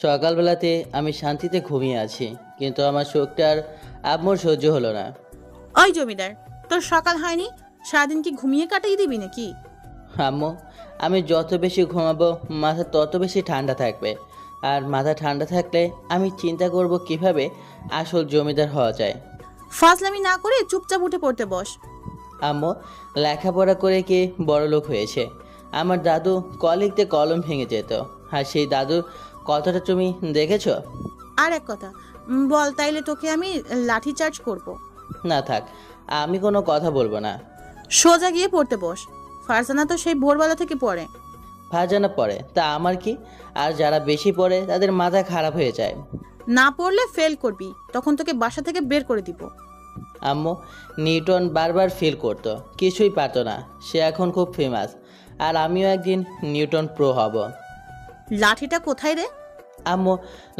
সকালবেলাতে আমি শান্তিতে ঘুমিয়ে আছি, কিন্তু আমার শোকটা আর আম্মুর সহ্য হলো না। ওই জমিদার, তোর সকাল হয়নি? সারাদিন কি ঘুমিয়ে কাটিয়ে দিবি নাকি? আম্মু, আমি যত বেশি ঘুমাবো মাথা তত বেশি ঠান্ডা থাকবে, আর মাথা ঠান্ডা থাকলে আমি চিন্তা করব কিভাবে আসল জমিদার হওয়া যায়। ফাজলামি না করে চুপচাপ উঠে পড়তে বস। আম্মু, লেখাপড়া করে কি বড়লোক হয়েছে? আমার দাদু ক লিখতে কলম ভেঙে যেত, আর সেই দাদুর কথাটা তুমি দেখেছো? আর এক কথা, বল তাইলে তোকে আমি লাঠি চার্জ করব। না থাক, আমি কোনো কথা বলবো না। সোজা গিয়ে পড়তে বস। ফারজানা তো সেই ভোরবেলা থেকে পড়ে। ভাজানা পড়ে তা আমার কি? আর যারা বেশি পড়ে তাদের মাথা খারাপ হয়ে যায়। না পড়লে ফেল করবি, তখন তোকে বাসা থেকে বের করে দিব। আম্মু, নিউটন বারবার ফেল করতো, কিছুই পারতো না। সে এখন খুব ফেমাস, আর আমিও একদিন নিউটন প্রো হব। লাঠিটা কোথায় রে? আম্মু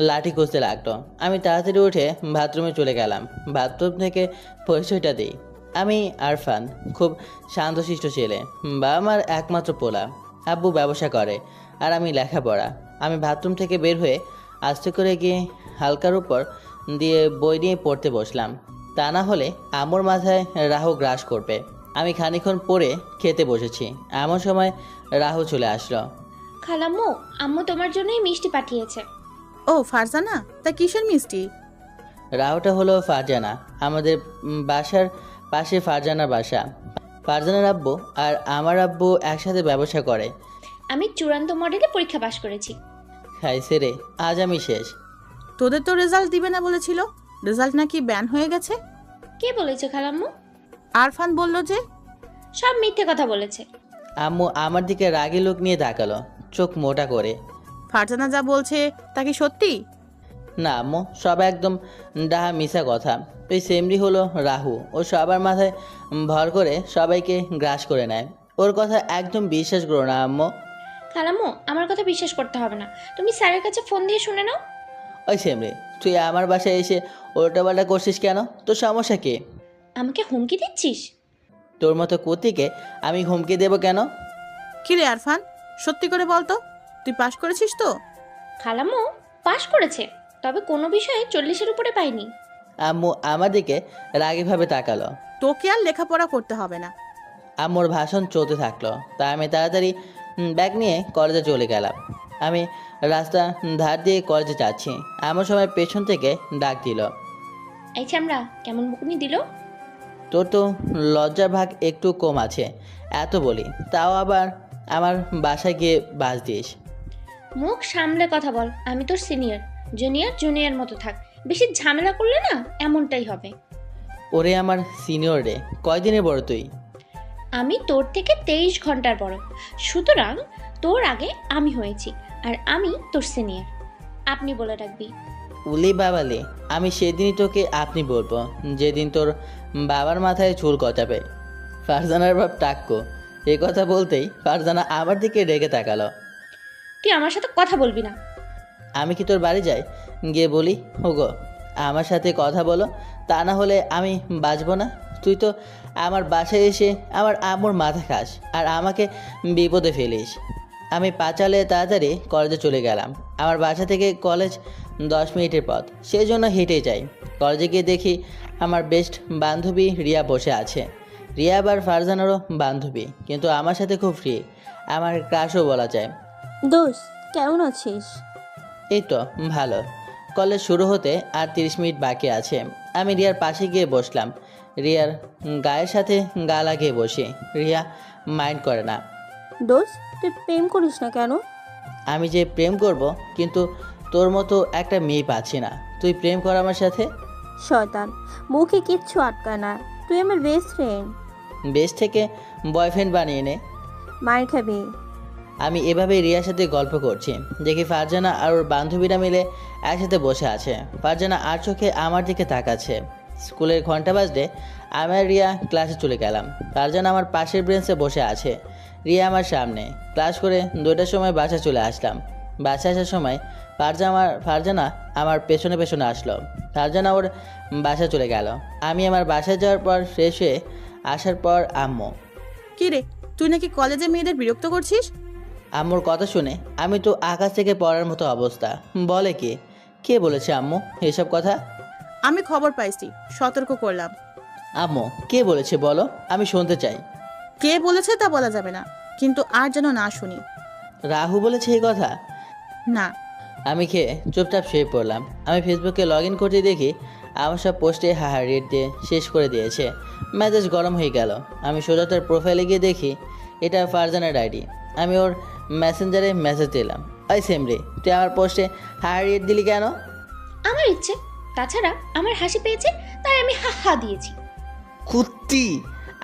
লাঠি খুঁজতে লাগতো। আমি তাড়াতাড়ি উঠে বাথরুমে চলে গেলাম। বাথরুম থেকে পরিচয়টা দিই, আমি আরফান, খুব শান্তশিষ্ট ছেলে, বাবা মার একমাত্র পোলা। আব্বু ব্যবসা করে আর আমি লেখাপড়া। আমি বাথরুম থেকে বের হয়ে আস্তে করে গিয়ে হালকার উপর দিয়ে বই নিয়ে পড়তে বসলাম। তা না হলে আম্মুর মাথায় রাহু গ্রাস করবে। আমি খানিকক্ষণ পরে খেতে বসেছি, এমন সময় রাহু চলে আসলো। খালাম্মু, আম্মু তোমার জন্যই মিষ্টি পাঠিয়েছে। ও ফারজানা, তা কিসের মিষ্টি? রাহুটা হলো ফারজানা, আমাদের বাসার পাশে ফারজানার বাসা। ফারজানার আব্বু আর আমার আব্বু একসাথে ব্যবসা করে। আমি চূড়ান্ত মডেলে পরীক্ষা পাশ করেছি। খাইছে রে, আজ আমি শেষ। তোদের তো রেজাল্ট দিবে না বলেছিল, রেজাল্ট নাকি ব্যান হয়ে গেছে। কে বলেছে খালাম্মু? আরফান বলল যে। সব মিথ্যে কথা বলেছে। আম্মু আমার দিকে রাগী লোক নিয়ে তাকালো, চোখ মোটা করে। ফারজানা যা বলছে তা কি সত্যি? না আম্মু, সব একদম ডাহা মিশা কথা। ওই সেমরি হলো রাহু, ও সবার মাথায় ভর করে সবাইকে গ্রাস করে নেয়। ওর কথা একদম বিশ্বাস করো না আম্মু। খালাম্মু, আমার কথা বিশ্বাস করতে হবে না, তুমি স্যারের কাছে ফোন দিয়ে শুনে নাও। ওই সেমরি, তুই আমার বাসায় এসে উল্টোপাল্টা করছিস কেন? তোর সমস্যা কি? আমাকে হুমকি দিচ্ছিস? তোর মতো কুতিকে আমি হুমকি দেব কেন? কি রে আরফান, সত্যি করে বল তো, তুই পাশ করেছিস তো? খালাম্মু পাশ করেছে, তবে কোনো বিষয়ে 40-এর উপরে পাইনি। আম্মু আমার দিকে রাগীভাবে তাকালো। তোকে আর লেখাপড়া করতে হবে না। আম্মুর ভাষণ চলতে থাকলো, তাই আমি তাড়াতাড়ি ব্যাগ নিয়ে কলেজে চলে গেলাম। আমি রাস্তা ধার দিয়ে কলেজে যাচ্ছি, এমন সময় পেছন থেকে ডাক দিল। এই ছামড়া, কেমন বকুনি দিল? তোর তো লজ্জার ভাগ একটু কম আছে, এত বলি তাও আবার আমার বাসায় গিয়ে বাস দিস। মুখ সামলে কথা বল, আমি তোর সিনিয়র। জুনিয়র জুনিয়র মতো থাক, বেশি ঝামেলা করলে না এমনটাই হবে। ওরে আমার সিনিয়র রে, কয়দিনের বড় তুই? আমি তোর থেকে 23 ঘন্টার বড়, সুতরাং তোর আগে আমি হয়েছি, আর আমি তোর সিনিয়র। আপনি বলে রাখবি। উলি বাবালে, আমি সেদিনই তোকে আপনি বলবো যেদিন তোর বাবার মাথায় চুল গজাবে। ফারজানার বাপ টাক্কো। এ কথা বলতেই ফারজানা আমার দিকে রেগে তাকালো। তুই আমার সাথে কথা বলবি না। আমি কি তোর বাড়ি যাই, গিয়ে বলি ওগো আমার সাথে কথা বলো, তা না হলে আমি বাঁচবো না। তুই তো আমার বাসায় এসে আমার আম্মুর মাথা খাস আর আমাকে বিপদে ফেলিস। আমি পাচালে তাড়াতাড়ি কলেজে চলে গেলাম। আমার বাসা থেকে কলেজ 10 মিনিটের পথ, সেই জন্য হেঁটে যাই। কলেজে গিয়ে দেখি আমার বেস্ট বান্ধবী রিয়া বসে আছে। রিয়া আবার ফারজানারও বান্ধবী, কিন্তু আমার সাথে খুব ফ্রি, আমার ক্রাশও বলা যায়। দোস্ত, কেমন আছিস? এই তো ভালো। কলেজ শুরু হতে আর 30 মিনিট বাকি আছে। আমি রিয়ার পাশে গিয়ে বসলাম। রিয়ার গায়ের সাথে গা লাগিয়ে বসি। রিয়া মাইন্ড করে না। দোস্ত, তুই প্রেম করিস না কেন? আমি যে প্রেম করব, কিন্তু তোর মতো একটা মেয়ে পাচ্ছি না। তুই প্রেম কর আমার সাথে। শয়তান, মুখে কিচ্ছু আটকায় না। তুই আমার বেস্ট ফ্রেন্ড। বেস্ট থেকে বয়ফ্রেন্ড বানিয়ে নে। মার খাবি। আমি এভাবেই রিয়ার সাথে গল্প করছি, দেখি ফারজানা আর ওর বান্ধবীরা মিলে একসাথে বসে আছে। ফারজানা আর চোখে আমার দিকে তাকাচ্ছে। স্কুলের ঘন্টা বাজলে আমি আর রিয়া ক্লাসে চলে গেলাম। ফারজানা আমার পাশের বেঞ্চে বসে আছে, রিয়া আমার সামনে। ক্লাস করে 2টার সময় বাসা চলে আসলাম। বাসা আসার সময় ফারজানা আমার পেছনে পেছনে আসলো। ফারজানা ওর বাসা চলে গেল। আমি আমার বাসায় যাওয়ার পর ফ্রেশ হয়ে আসার পর আম্মু। কি রে, তুই নাকি কলেজে মেয়েদের বিরক্ত করছিস? আম্মুর কথা শুনে আমি তো আকাশ থেকে পড়ার মতো অবস্থা। বলে কি? কে বলেছে আম্মু এসব কথা? আমি খবর পাইছি, সতর্ক করলাম। আম্মু কে বলেছে বলো, আমি শুনতে চাই। কে বলেছে তা বলা যাবে না, কিন্তু আর যেন না শুনি। রাহু বলেছে এই কথা? না। আমি খেয়ে চুপচাপ শুয়ে পড়লাম। আমি ফেসবুকে লগ ইন করতে দেখি আমার সব পোস্টে হাহা রেট দিয়ে শেষ করে দিয়েছে। মেজাজ গরম হয়ে গেল। আমি সোজা তার প্রোফাইলে গিয়ে দেখি এটা ফারজানের আইডি। আমি ওর মেসেঞ্জারে মেসেজ দিলাম, ওই সেমরি তুই আমার পোস্টে হাহা রেট দিলি কেন? আমার ইচ্ছে, তাছাড়া আমার হাসি পেয়েছে তাই আমি হা হা দিয়েছি। কুত্তি,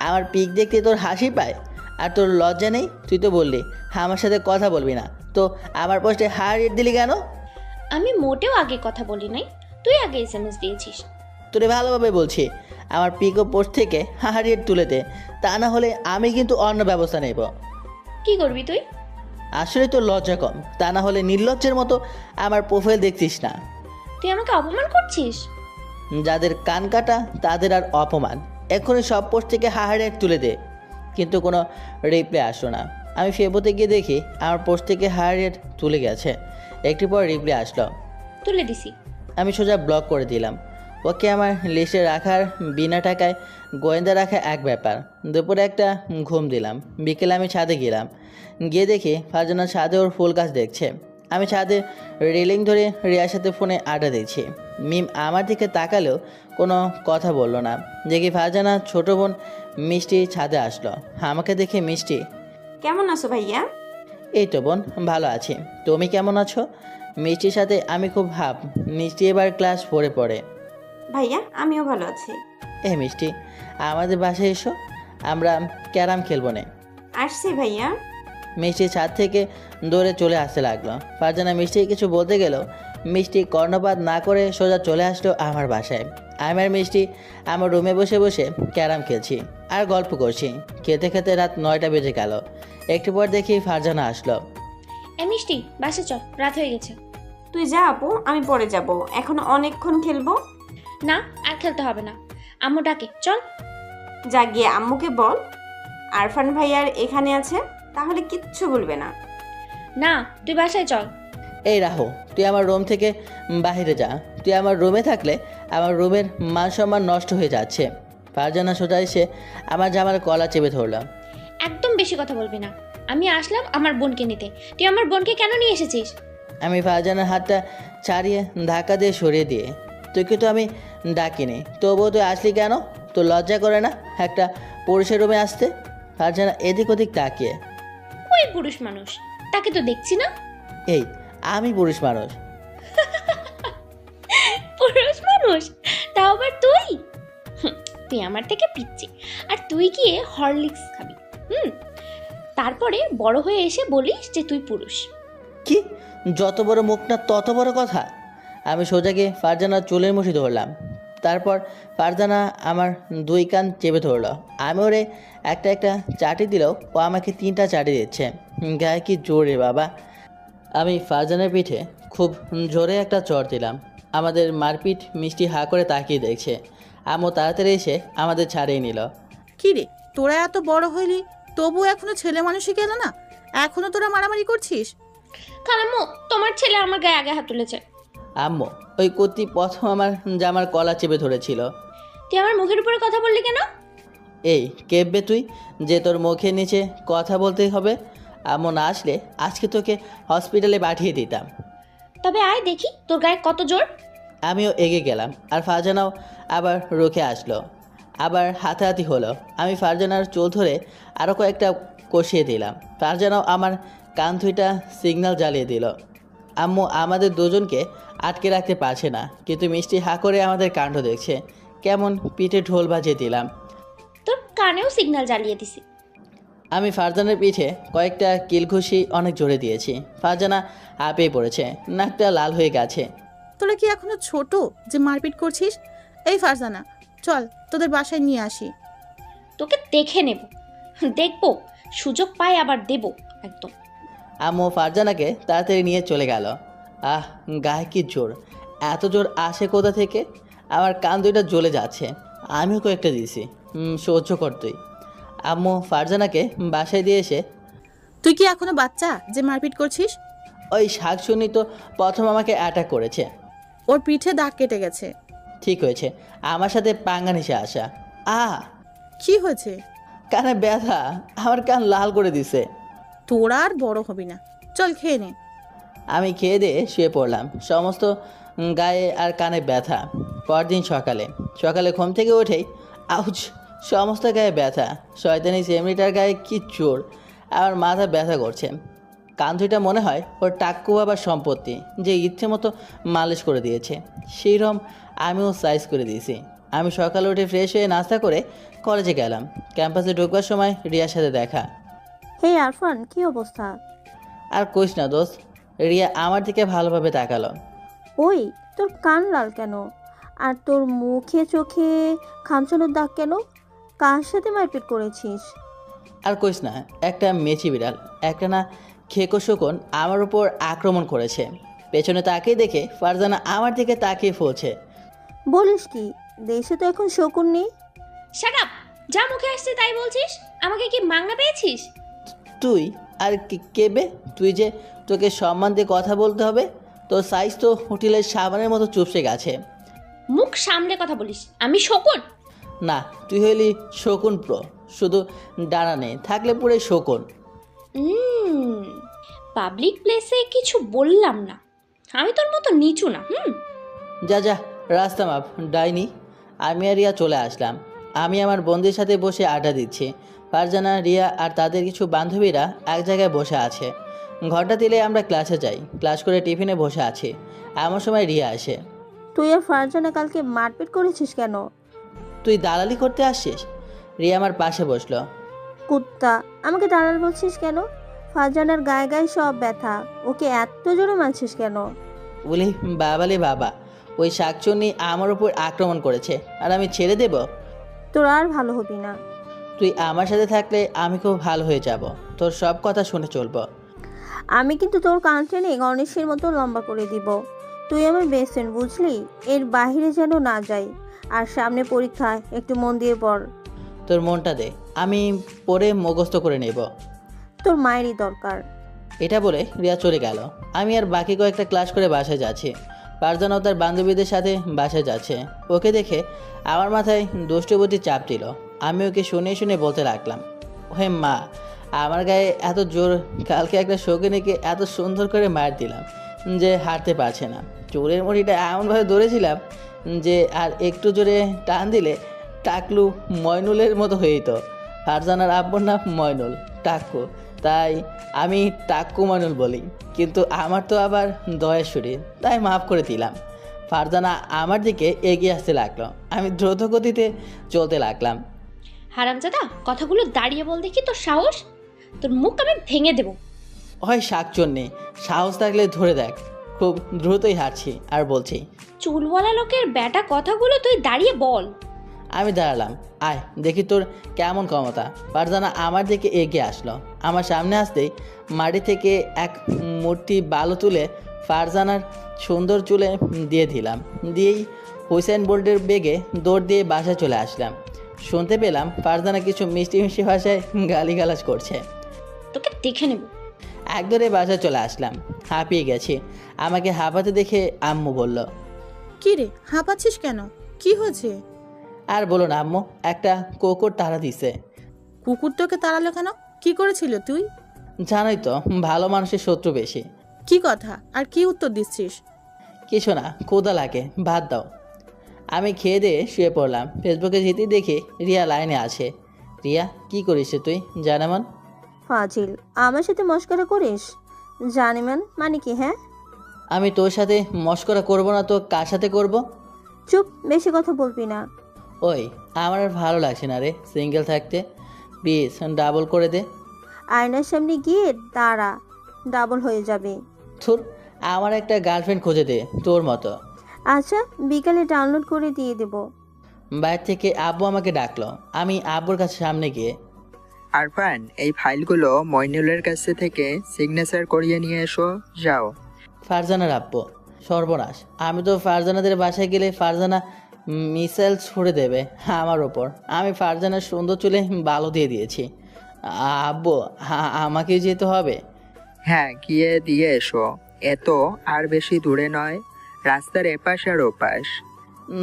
আমার পিক দেখতে তোর হাসি পায় আর তোর লজ্জা নেই? তুই তো বললি আমার সাথে কথা বলবি না, তো আমার পোস্টে হাহা রেট দিলি কেন? আমি মোটেও আগে কথা বলি নাই, তুই আগে SMS দিয়েছিস। তোরে ভালোভাবে বলছি, আমার পিক ও পোস্ট থেকে হাহা রেট তুলে দে, তা না হলে আমি কিন্তু অন্য ব্যবস্থা নেব। কি করবি তুই? আসলে তোর লজ্জা কম, তা না হলে নির্লজ্জের মতো আমার প্রোফাইল দেখছিস না। তুই আমাকে অপমান করছিস? যাদের কান কাটা তাদের আর অপমান। এক্ষুনি সব পোস্ট থেকে হাহা রেট তুলে দে। কিন্তু কোনো রিপ্লাই আসলো না। আমি ফেসবুকে গিয়ে দেখি আমার পোস্ট থেকে হাহা রেট তুলে গেছে। একটু পর রিপ্লাই আসলো। তুলে দিছি। আমি সোজা ব্লক করে দিলাম। ওকে আমার লিস্টে রাখার বিনা টাকায় গোয়েন্দা রাখা এক ব্যাপার। দুপুরে একটা ঘুম দিলাম। বিকেলে আমি ছাদে গেলাম। গিয়ে দেখি ফারজানা ছাদে ওর ফুল গাছ দেখছে। আমি ছাদে রেলিং ধরে রিয়ার সাথে ফোনে আড্ডা দিচ্ছি। মিম আমার দিকে তাকালেও কোনো কথা বলল না। দেখি ফারজানা ছোট বোন মিষ্টি ছাদে আসলো। আমাকে দেখে মিষ্টি, কেমন আছো ভাইয়া? এই তো বোন, ভালো আছি। তুমি কেমন আছো? মিষ্টির সাথে আমি খুব ভাব। মিষ্টি এবার ক্লাস 4-এ পড়ে। ভাইয়া আমিও ভালো আছি। এই মিষ্টি, আমাদের বাসায় এসো, আমরা ক্যারাম খেলবো না। আসছি ভাইয়া। মিষ্টি ছাদ থেকে দৌড়ে চলে আসতে লাগলো। ফারজানা মিষ্টি কিছু বলতে গেলেও মিষ্টি কর্ণপাত না করে সোজা চলে আসলো আমার বাসায়। আমি আর মিষ্টি আমার রুমে বসে বসে ক্যারাম খেলছি আর গল্প করছি। খেতে খেতে রাত 9টা বেজে গেল। একটু পর দেখি ফারজানা আসলো। এ মিষ্টি, বাসে চল, রাত হয়ে গেছে। তুই যা আপু, আমি পরে যাব, এখনো অনেকক্ষণ খেলবো। না, আর খেলতে হবে না, আম্মু ডাকে, চল। যা গিয়ে আম্মুকে বল আরফান ভাইয়ার এখানে আছে, তাহলে কিচ্ছু বলবে না। না, তুই বাসায় চল। এই রাহু, তুই আমার রুম থেকে বাইরে যা। তুই আমার রুমে থাকলে আমার রুমের মান সম্মান নষ্ট হয়ে যাচ্ছে। ফারজানা সোজা এসে আমার জামার কলা চেপে ধরলাম। একদম বেশি কথা বলবি না। আমি আসলাম আমার বোনকে নিতে, তুই আমার বোনকে কেন নিয়ে এসেছিস? আমি ফারজানার হাতটা ছাড়িয়ে ধাক্কা দিয়ে সরিয়ে দিয়ে, তোকে তো আমি ডাকিনি, তবুও তুই আসলি কেন? তোর লজ্জা করে না একটা পুরুষের রুমে আসতে? ফারজানা এদিক ওদিক তাকিয়ে, ওই পুরুষ মানুষ, তাকে তো দেখছি না। এই আমি পুরুষ মানুষ? পুরুষ মানুষ? তাও আবার তুই? তুই আমার থেকে পিচ্ছি, আর তুই গিয়ে হরলিক্স খাবি। তারপরে বড় হয়ে এসে বলিস যে তুই পুরুষ। কি? যত বড় মুখ না তত বড় কথা। আমি সোজাকে ফারজানার চুলের মুঠি ধরলাম। তারপর ফারজানা আমার 2 কান চেপে ধরলো। আমি ওরে একটা একটা চাটি দিলেও ও আমাকে 3টা চাটি দিচ্ছে। গায়ে কি জোরে বাবা! আমি ফারজানের পিঠে খুব জোরে একটা চড় দিলাম। আমাদের মারপিট মিষ্টি হা করে তাকিয়ে দেখছে। আম্মু তাড়াতাড়ি এসে আমাদের ছাড়িয়ে নিল। কি রে, তোরা এত বড় হইলি তবু এখনো ছেলে মানুষই গেল না? এখনো তোরা মারামারি করছিস? খালাম্মু, তোমার ছেলে আমার গায়ে আগে হাত তুলেছে। আম্মু, ওই কর্তৃ প্রথম আমার জামার কলা চেপে ধরেছিল। তুই আমার মুখের উপরে কথা বললি কেন? এই কেববে তুই যে তোর মুখের নিচে কথা বলতে হবে? আম্মু না আসলে আজকে তোকে হসপিটালে পাঠিয়ে দিতাম। তবে আয় দেখি তোর গায়ে কত জোর। আমিও এগিয়ে গেলাম আর ফারজানাও আবার রুখে আসলো। আবার হাতাহাতি হলো। আমি ফারজানার চুল ধরে আরও কয়েকটা কষিয়ে দিলাম। ফারজানাও আমার কান ধুইটা সিগন্যাল জ্বালিয়ে দিল। আম্মু আমাদের দুজনকে আটকে রাখতে পারছে না, কিন্তু মিষ্টি হা করে আমাদের কাণ্ড দেখছে। কেমন পিঠে ঢোল বাজিয়ে দিলাম। তোর কানেও সিগন্যাল জ্বালিয়ে দিছি। আমি ফারজানের পিঠে কয়েকটা কিলঘুষি অনেক জোরে দিয়েছি। ফারজানা হাঁপিয়ে পড়েছে, নাকটা লাল হয়ে গেছে। তোরা কি এখনো ছোট যে মারপিট করছিস? এই ফারজানা, চল তোদের বাসায় নিয়ে আসি। তোকে দেখে নেব, দেখবো, সুযোগ পাই আবার দেব একদম। আম্মু ফারজানাকে তাড়াতাড়ি নিয়ে চলে গেল। আহ, গায়ে কি জোর! এত জোর আসে কোথা থেকে? আমার কান দুইটা জ্বলে যাচ্ছে। আমিও কয়েকটা দিয়েছি। সহ্য কর তুই। আম্মু ফারজানাকে বাসায় দিয়ে এসে, তুই কি এখনো বাচ্চা যে মারপিট করছিস? ওই শাকচুন্নি তো প্রথম আমাকে অ্যাটাক করেছে। ওর পিঠে দাগ কেটে গেছে। ঠিক হয়েছে আমার সাথে পাঙ্গা নিশে আসা। কি হয়েছে? কানে ব্যথা, আমার কান লাল করে দিছে। তোরা আর বড় হবি না, চল খেয়ে নে। আমি খেয়ে দিয়ে শুয়ে পড়লাম। সমস্ত গায়ে আর কানে ব্যথা। পরদিন সকালে সকালে ঘুম থেকে উঠেই আউচ, সমস্ত গায়ে ব্যথা। শয়তানি সেমরিটার গায়ে কি জোর, আমার মাথা ব্যথা করছে। কান দুইটা মনে হয় ওর টাক্কু বাবার সম্পত্তি, যে ইচ্ছে মতো মালিশ করে দিয়েছে। সেইরকম আমিও সাইজ করে দিয়েছি। আমি সকালে উঠে ফ্রেশ হয়ে নাস্তা করে কলেজে গেলাম। ক্যাম্পাসে ঢুকবার সময় রিয়ার সাথে দেখা। হে আরফান, কি অবস্থা? আর কইস না দোস্ত, রিয়া আমার দিকে ভালোভাবে তাকালো। ওই, তোর কান লাল কেন? আর তোর মুখে চোখে খামচানোর দাগ কেন? কার সাথে মারপিট করেছিস? আর কইস না, একটা মেচি বিড়াল, একটা না খেকো শকুন আমার উপর আক্রমণ করেছে। পেছনে তাকিয়ে দেখে ফারজানা আমার দিকে তাকিয়ে ফুলছে। বলিস কি, দেশে তো এখন শকুন নেই। Shut up! যা মুখে আসছে তাই বলছিস। আমাকে কি মাংনা পেয়েছিস? তুই আর কেবে? তুই যে, তোকে সম্মান দিয়ে কথা বলতে হবে। তোর সাইজ তো হোটেলের সাবানের মতো চুপসে গেছে। মুখ সামলে কথা বলিস। আমি শকুন? না, তুই হইলি শকুন প্রো, শুধু ডানা নেই, থাকলে পুরো শকুন। পাবলিক প্লেসে কিছু বললাম না। আমি তোর মতো নিচু না। যা যা, রাস্তা মাপ ডাইনি। আমি আর রিয়া চলে আসলাম। আমি আমার বন্ধুদের সাথে বসে আড্ডা দিচ্ছি। ফারজানা, রিয়া আর তাদের কিছু বান্ধবীরা এক জায়গায় বসে আছে। ঘন্টা দিলে আমরা ক্লাসে যাই। ক্লাস করে টিফিনে বসে আছি, এমন সময় রিয়া আসে। তুই আর ফারজানা কালকে মারপিট করেছিস কেন? তুই দালালি করতে আসছিস? রিয়া আমার পাশে বসলো। কুত্তা, আমাকে দালাল বলছিস কেন? ফারজানার গায়ে গায়ে সব ব্যথা, ওকে এত জোরে মারছিস কেন? বলি বাবালে বাবা, ওই শাকচুন্নি আমার উপর আক্রমণ করেছে, আর আমি ছেড়ে দেব? তোর আর ভালো হবি না। তুই আমার সাথে থাকলে আমি খুব ভালো হয়ে যাব। তোর সব কথা শুনে চলবো। আমি কিন্তু তোর কান টেনে গণেশের মতো লম্বা করে দিব। তুই আমার বেস্ট ফ্রেন্ড, বুঝলি? এর বাইরে যেন না যাই। আর সামনে পরীক্ষায় একটু মন দিয়ে পড়। তোর মনটা দে, আমি পরে মুখস্থ করে নেব। তোর মায়েরই দরকার। এটা বলে রিয়া চলে গেল। আমি আর বাকি কয়েকটা ক্লাস করে বাসায় যাচ্ছি। ফারজানাও তার বান্ধবীদের সাথে বাসায় যাচ্ছে। ওকে দেখে আমার মাথায় দুষ্টবুদ্ধি চাপ দিল। আমি ওকে শুনে শুনে বলতে লাগলাম, হে মা, আমার গায়ে এত জোর, কালকে একটা শৌখিনীকে এত সুন্দর করে মার দিলাম যে হাঁটতে পারছে না। চোরের মুড়িটা এমনভাবে ধরেছিলাম যে আর একটু জোরে টান দিলে টাকলু ময়নুলের মতো হয়ে যেত। ফারজানার আব্বুর নাম ময়নুল, টাক্কু, তাই আমি টাক্কু ময়নুল বলি। কিন্তু আমার তো আবার দয়ের শরীর, তাই মাফ করে দিলাম। ফারজানা আমার দিকে এগিয়ে আসতে লাগলো। আমি দ্রুত গতিতে চলতে লাগলাম। হারামজাদা, কথাগুলো দাঁড়িয়ে বল দেখি তোর সাহস। তোর মুখ আমি ভেঙে দেব। হয় শাকচন্নি, সাহস থাকলে ধরে দেখ। খুব দ্রুতই হাঁটছি আর বলছি, চুলওয়ালা লোকের ব্যাটা কথাগুলো তুই দাঁড়িয়ে বল। আমি দাঁড়ালাম। আয় দেখি তোর কেমন ক্ষমতা। ফারজানা আমার দিকে এগিয়ে আসলো। আমার সামনে আসতেই মাটি থেকে এক মুঠি বালু তুলে ফারজানার সুন্দর চুলে দিয়ে দিলাম। দিয়েই হুসেন বোল্টের বেগে দৌড় দিয়ে বাসায় চলে আসলাম। শুনতে পেলাম ফারজানা কিছু মিষ্টি মিষ্টি ভাষায় গালিগালাজ করছে। তোকে দেখে নেব। একদরে বাসায় চলে আসলাম। হাঁপিয়ে গেছি। আমাকে হাঁপাতে দেখে আম্মু বলল, কি রে, হাঁপাচ্ছিস কেন? কি হয়েছে? আর বলো না আম্মু, একটা কুকুর তাড়া দিছে। কুকুর তোকে তাড়ালো কেন? কি করেছিল তুই? জানোই তো, ভালো মানুষের শত্রু বেশি। কি কথা আর কি উত্তর দিচ্ছিস? কিছু না, ক্ষুধা লাগে, ভাত দাও। আমি খেয়ে দিয়ে শুয়ে পড়লাম। ফেসবুকে যেতেই দেখি রিয়া লাইনে আছে। রিয়া, কি করিস তুই জানেমান? ফাজিল, আমার সাথে মস্করা করিস? জানিমান মানে কি? হ্যাঁ, আমি তোর সাথে মস্করা করব না তো কার সাথে করব? চুপ, বেশি কথা বলবি না। ওই, আমার আর ভালো লাগছে না রে সিঙ্গেল থাকতে। প্লিজ ডাবল করে দে। আয়নার সামনে গিয়ে দাঁড়া, ডাবল হয়ে যাবে। থুর, আমার একটা গার্লফ্রেন্ড খুঁজে দে তোর মতো। আচ্ছা, বিকালে ডাউনলোড করে দিয়ে দেব। বাইরে থেকে আব্বু আমাকে ডাকলো। আমি আব্বুর কাছে সামনে গিয়ে, আরফান, এই ফাইলগুলো মইনুলের কাছে থেকে সিগনেচার করিয়ে নিয়ে এসো, যাও। ফারজানার আব্বু। সর্বনাশ, আমি তো ফারজানাদের বাসায় গেলে ফারজানা মিসাইল ছুড়ে দেবে আমার ওপর। আমি ফারজানার সুন্দর চুলে বালু দিয়ে দিয়েছি। আব্বু, আমাকে যেতে হবে? হ্যাঁ, গিয়ে দিয়ে এসো। এত আর বেশি দূরে নয়, রাস্তার এপাশ আর ওপাশ।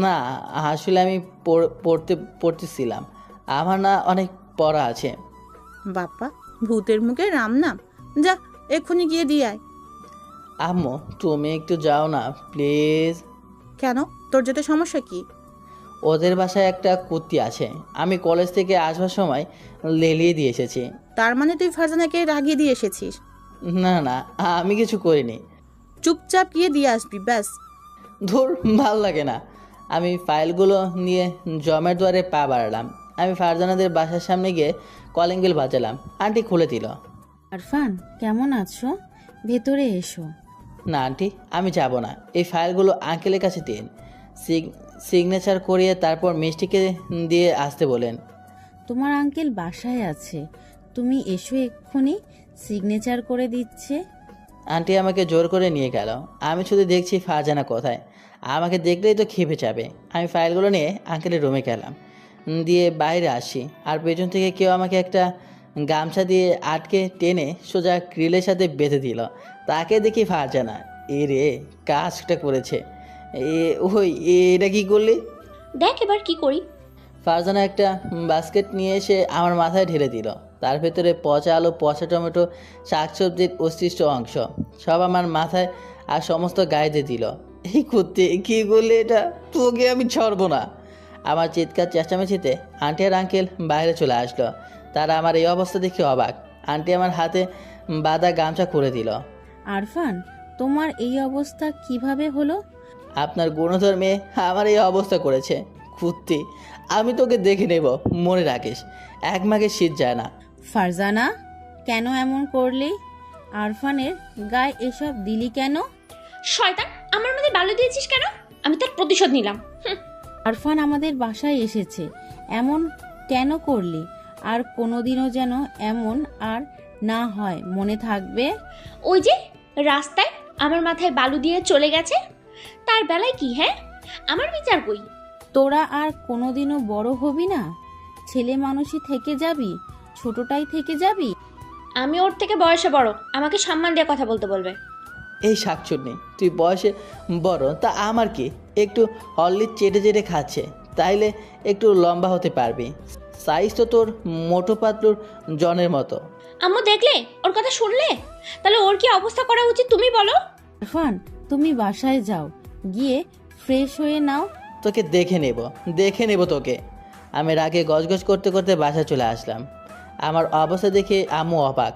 না, আসলে আমি পড়তেছিলাম। আমার না অনেক পড়া আছে। বাপ্পা, ভূতের মুখে রাম নাম। যা, এক্ষুনি গিয়ে দিয়ে আয়। আম্মু, তুমি একটু যাও না প্লিজ। কেন, তোর যেতে সমস্যা কি? ওদের বাসায় একটা কুত্তি আছে, আমি কলেজ থেকে আসবার সময় লেলিয়ে দিয়ে এসেছি। তার মানে তুই ফারজানাকে রাগিয়ে দিয়ে এসেছিস? না না, আমি কিছু করিনি। চুপচাপ গিয়ে দিয়ে আসবি, ব্যাস। ধুর, ভাল লাগে না। আমি ফাইলগুলো নিয়ে জমের দুয়ারে পা বাড়ালাম। আমি ফারজানাদের বাসার সামনে গিয়ে কলিং বেল বাজালাম। আন্টি খুলে দিল। আরফান, কেমন আছো? ভেতরে এসো। না আন্টি, আমি যাব না। এই ফাইলগুলো আঙ্কেলের কাছে দিন, সিগনেচার করিয়ে তারপর মিষ্টিকে দিয়ে আসতে বলেন। তোমার আঙ্কেল বাসায় আছে, তুমি এসো এক্ষুনি, সিগনেচার করে দিচ্ছে। আন্টি আমাকে জোর করে নিয়ে গেল। আমি শুধু দেখছি ফারজানা কোথায়। আমাকে দেখলেই তো খেপে যাবে। আমি ফাইলগুলো নিয়ে আঙ্কেলের রুমে গেলাম, দিয়ে বাইরে আসি। আর পেছন থেকে কেউ আমাকে একটা গামছা দিয়ে আটকে টেনে সোজা গ্রিলের সাথে বেঁধে দিল। তাকে দেখি ফারজানা। এ রে, কাজটা করেছে। ওই, এটা কি করলি? দেখ এবার কি করি। ফারজানা একটা বাস্কেট নিয়ে এসে আমার মাথায় ঢেলে দিল। তার ভেতরে পচা আলু, পচা টমেটো, শাকসবজির অস্তিষ্ঠ অংশ সব আমার মাথায় আর সমস্ত গায়ে দিয়ে দিল। এই করতে কী করলে এটা? তোকে আমি ছাড়বো না। আমার চিৎকার চেঁচামেচিতে আন্টি আর আঙ্কেল বাইরে চলে আসলো। তারা আমার এই অবস্থা দেখে অবাক। আন্টি আমার হাতে বাঁধা গামছা করে দিল। আরফান, তোমার এই অবস্থা কিভাবে হলো? আপনার গুণধর মেয়ে আমার এই অবস্থা করেছে। কুত্তি, আমি তোকে দেখে নেব, মনে রাখিস। এক মাঘে শীত যায় না। ফারজানা, কেন এমন করলি? আরফানের গায়ে এসব দিলি কেন? শয়তান, আমার মধ্যে বালু দিয়েছিস কেন? আমি তার প্রতিশোধ নিলাম। আরফান আমাদের বাসায় এসেছে, এমন কেন করলি? আর কোনোদিনও যেন এমন আর না হয়, মনে থাকবে। ওই যে রাস্তায় আমার মাথায় বালু দিয়ে চলে গেছে, তার বেলায় কি? হ্যাঁ, আমার বিচার কই? তোরা আর কোনোদিনও বড় হবি না? ছেলে মানুষই থেকে যাবি, ছোটটাই থেকে যাবি। আমি ওর থেকে বয়সে বড়, আমাকে সম্মান দিয়ে কথা বলতে বলবে। এই শাকচুন্নি, তুই বয়সে বড় তা আমার কি? একটু হরলিক্স চেটে চেটে খাচ্ছে, তাইলে একটু লম্বা হতে পারবি। সাইজ তো তোর মোটো পাতলুর জনের মতো। আম্মু দেখলে, ওর কথা শুনলে, তাহলে ওর কি অবস্থা করা উচিত তুমি বলো? আরফান, তুমি বাসায় যাও, গিয়ে ফ্রেশ হয়ে নাও। তোকে দেখে নেব তোকে। আমি রাগে গজগজ করতে করতে বাসায় চলে আসলাম। আমার অবস্থা দেখে আম্মু অবাক।